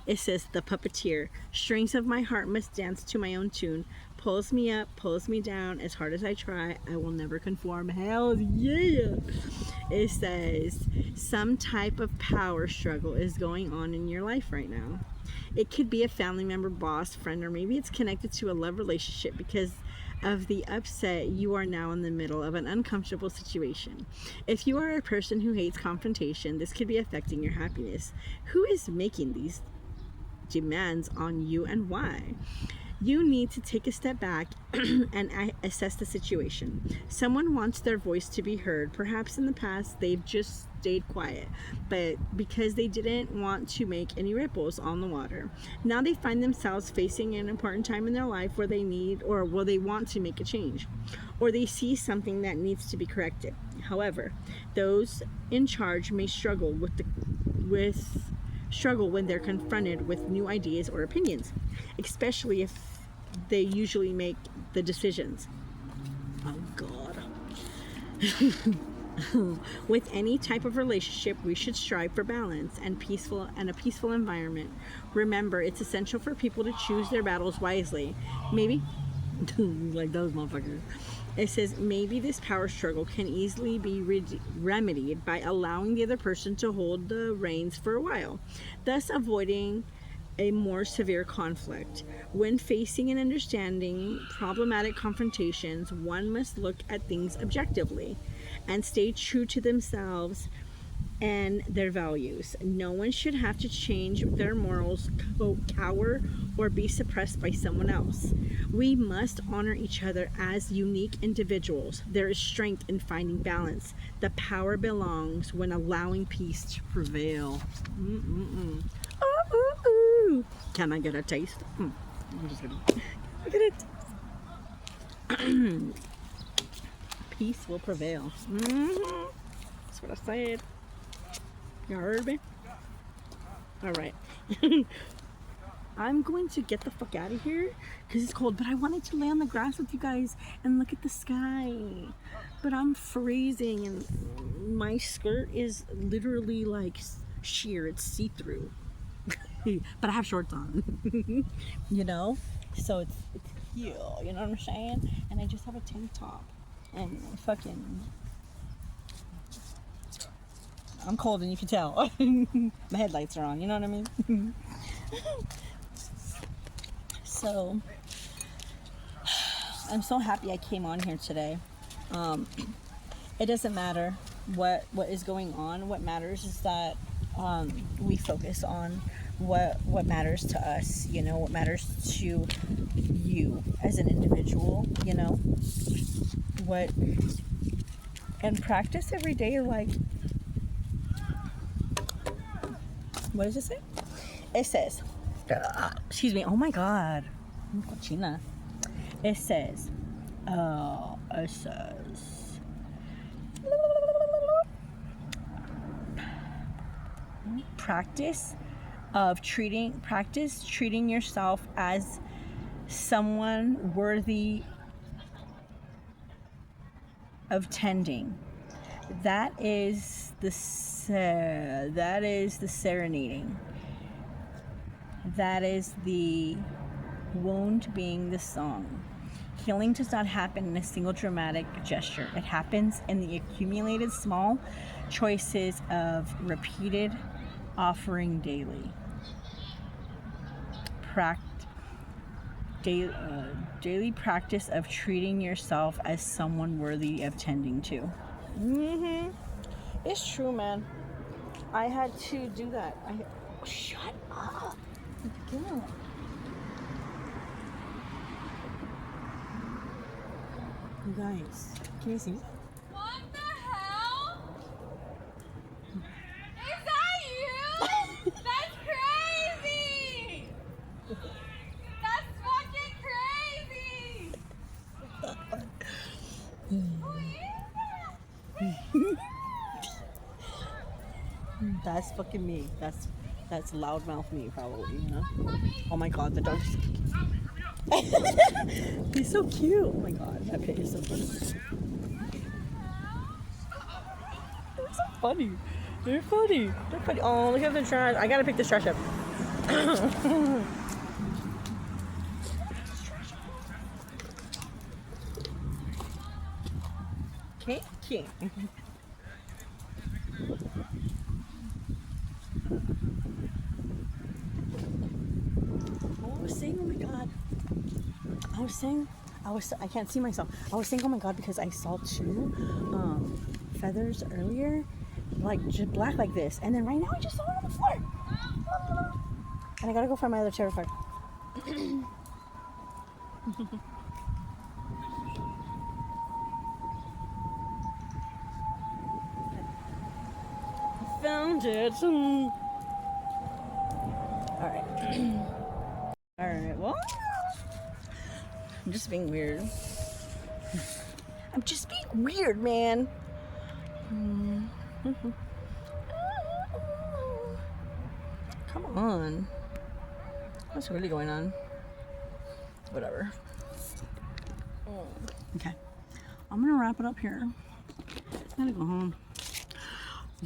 It says, the puppeteer, strings of my heart must dance to my own tune, pulls me up, pulls me down, as hard as I try, I will never conform. Hell yeah! It says, some type of power struggle is going on in your life right now. It could be a family member, boss, friend, or maybe it's connected to a love relationship because of the upset you are now in the middle of an uncomfortable situation. If you are a person who hates confrontation, this could be affecting your happiness. Who is making these demands on you and why? You need to take a step back and assess the situation. Someone wants their voice to be heard. Perhaps in the past they've just stayed quiet, but because they didn't want to make any ripples on the water. Now they find themselves facing an important time in their life where they need or where they want to make a change, or they see something that needs to be corrected. However, those in charge may struggle when they're confronted with new ideas or opinions, especially if they usually make the decisions. Oh god. With any type of relationship, we should strive for balance and a peaceful environment. Remember, it's essential for people to choose their battles wisely. Maybe like those motherfuckers. It says maybe this power struggle can easily be remedied by allowing the other person to hold the reins for a while, thus avoiding a more severe conflict. When facing and understanding problematic confrontations, one must look at things objectively and stay true to themselves and their values. No one should have to change their morals, cower, or be suppressed by someone else. We must honor each other as unique individuals. There is strength in finding balance. The power belongs when allowing peace to prevail. Ooh. Can I get a taste? I'm just kidding. Look at it. Peace will prevail. That's what I said. You heard me? Alright. I'm going to get the fuck out of here because it's cold, but I wanted to lay on the grass with you guys and look at the sky. But I'm freezing and my skirt is literally like sheer. It's see-through. But I have shorts on. You know? So it's here. You know what I'm saying? And I just have a tank top. And fucking... I'm cold and you can tell. My headlights are on, you know what I mean? So, I'm so happy I came on here today. It doesn't matter what is going on. What matters is that we focus on what matters to us. You know, what matters to you as an individual. You know, what and practice every day. Like, what does it say? It says, excuse me. Oh my God, cochina. It says, practice treating yourself as someone worthy of tending. That is the serenading. That is the wound being the song. Healing does not happen in a single dramatic gesture. It happens in the accumulated small choices of repeated offering daily. Daily practice of treating yourself as someone worthy of tending to. It's true, man. I had to do that. Shut up. Get up. You guys, can you see me? What the hell? Is that you? That's crazy! That's fucking crazy! Who is that? That's fucking me. That's loudmouth me, probably, you know? Oh my God, the dog's he's so cute. Oh my God, that pit is so funny. They're so funny. They're funny. They're funny. Oh, look at the trash. I gotta pick this trash up. Okay. I can't see myself. I was saying, oh my God, because I saw two feathers earlier, like just black like this, and then right now I just saw it on the floor. And I gotta go find my other terrifier. Found it. Alright. Alright, well, I'm just being weird. I'm just being weird, man. Come on. What's really going on? Whatever. Okay. I'm gonna wrap it up here. I gotta go home.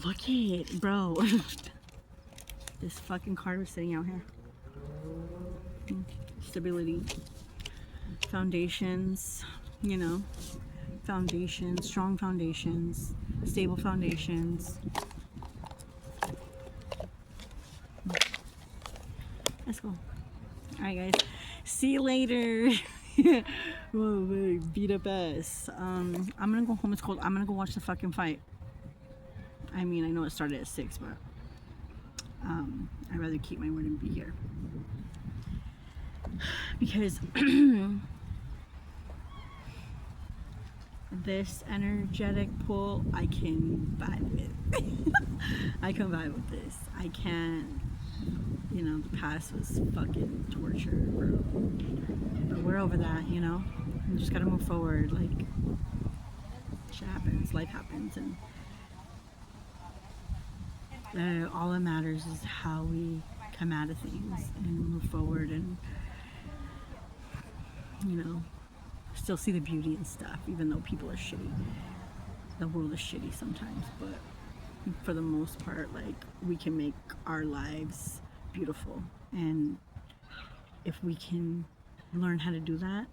Look it, bro. This fucking card was sitting out here. Stability. Foundations, you know. Foundations, strong foundations, stable foundations. Let's go. Alright, guys. See you later. Whoa, beat up ass. I'm gonna go home. It's cold. I'm gonna go watch the fucking fight. I mean, I know it started at 6, but I'd rather keep my word and be here. Because this energetic pull, I can vibe with. I can vibe with this. I can't, you know, the past was fucking torture, bro. But we're over that, you know? We just gotta move forward. Like, shit happens, life happens, and all that matters is how we come out of things and move forward and, you know, still see the beauty and stuff, even though people are shitty. The world is shitty sometimes, but for the most part, like, we can make our lives beautiful. And if we can learn how to do that,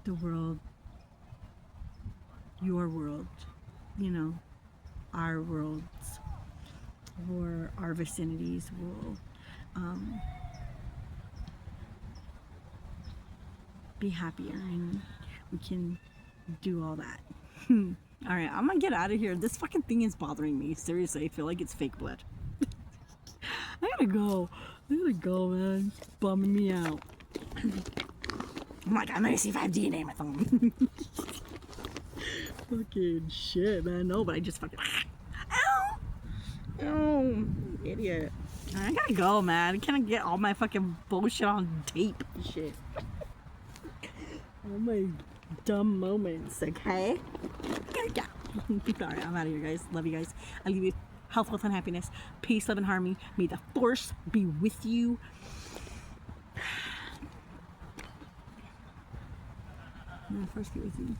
the world, your world, you know, our worlds or our vicinities will be happier and we can do all that. All right, I'm gonna get out of here. This fucking thing is bothering me. Seriously, I feel like it's fake blood. I gotta go, man. It's bumming me out. I'm like, I'm gonna see if I have DNA in my phone. Fucking shit, man. No, but I just fucking. Ow! Oh, idiot. I gotta go, man. I can't get all my fucking bullshit on tape and shit. All my dumb moments, okay? Gotta go. Alright, I'm out of here, guys. Love you guys. I leave you health, wealth, and happiness. Peace, love, and harmony. May the force be with you. May the force be with you.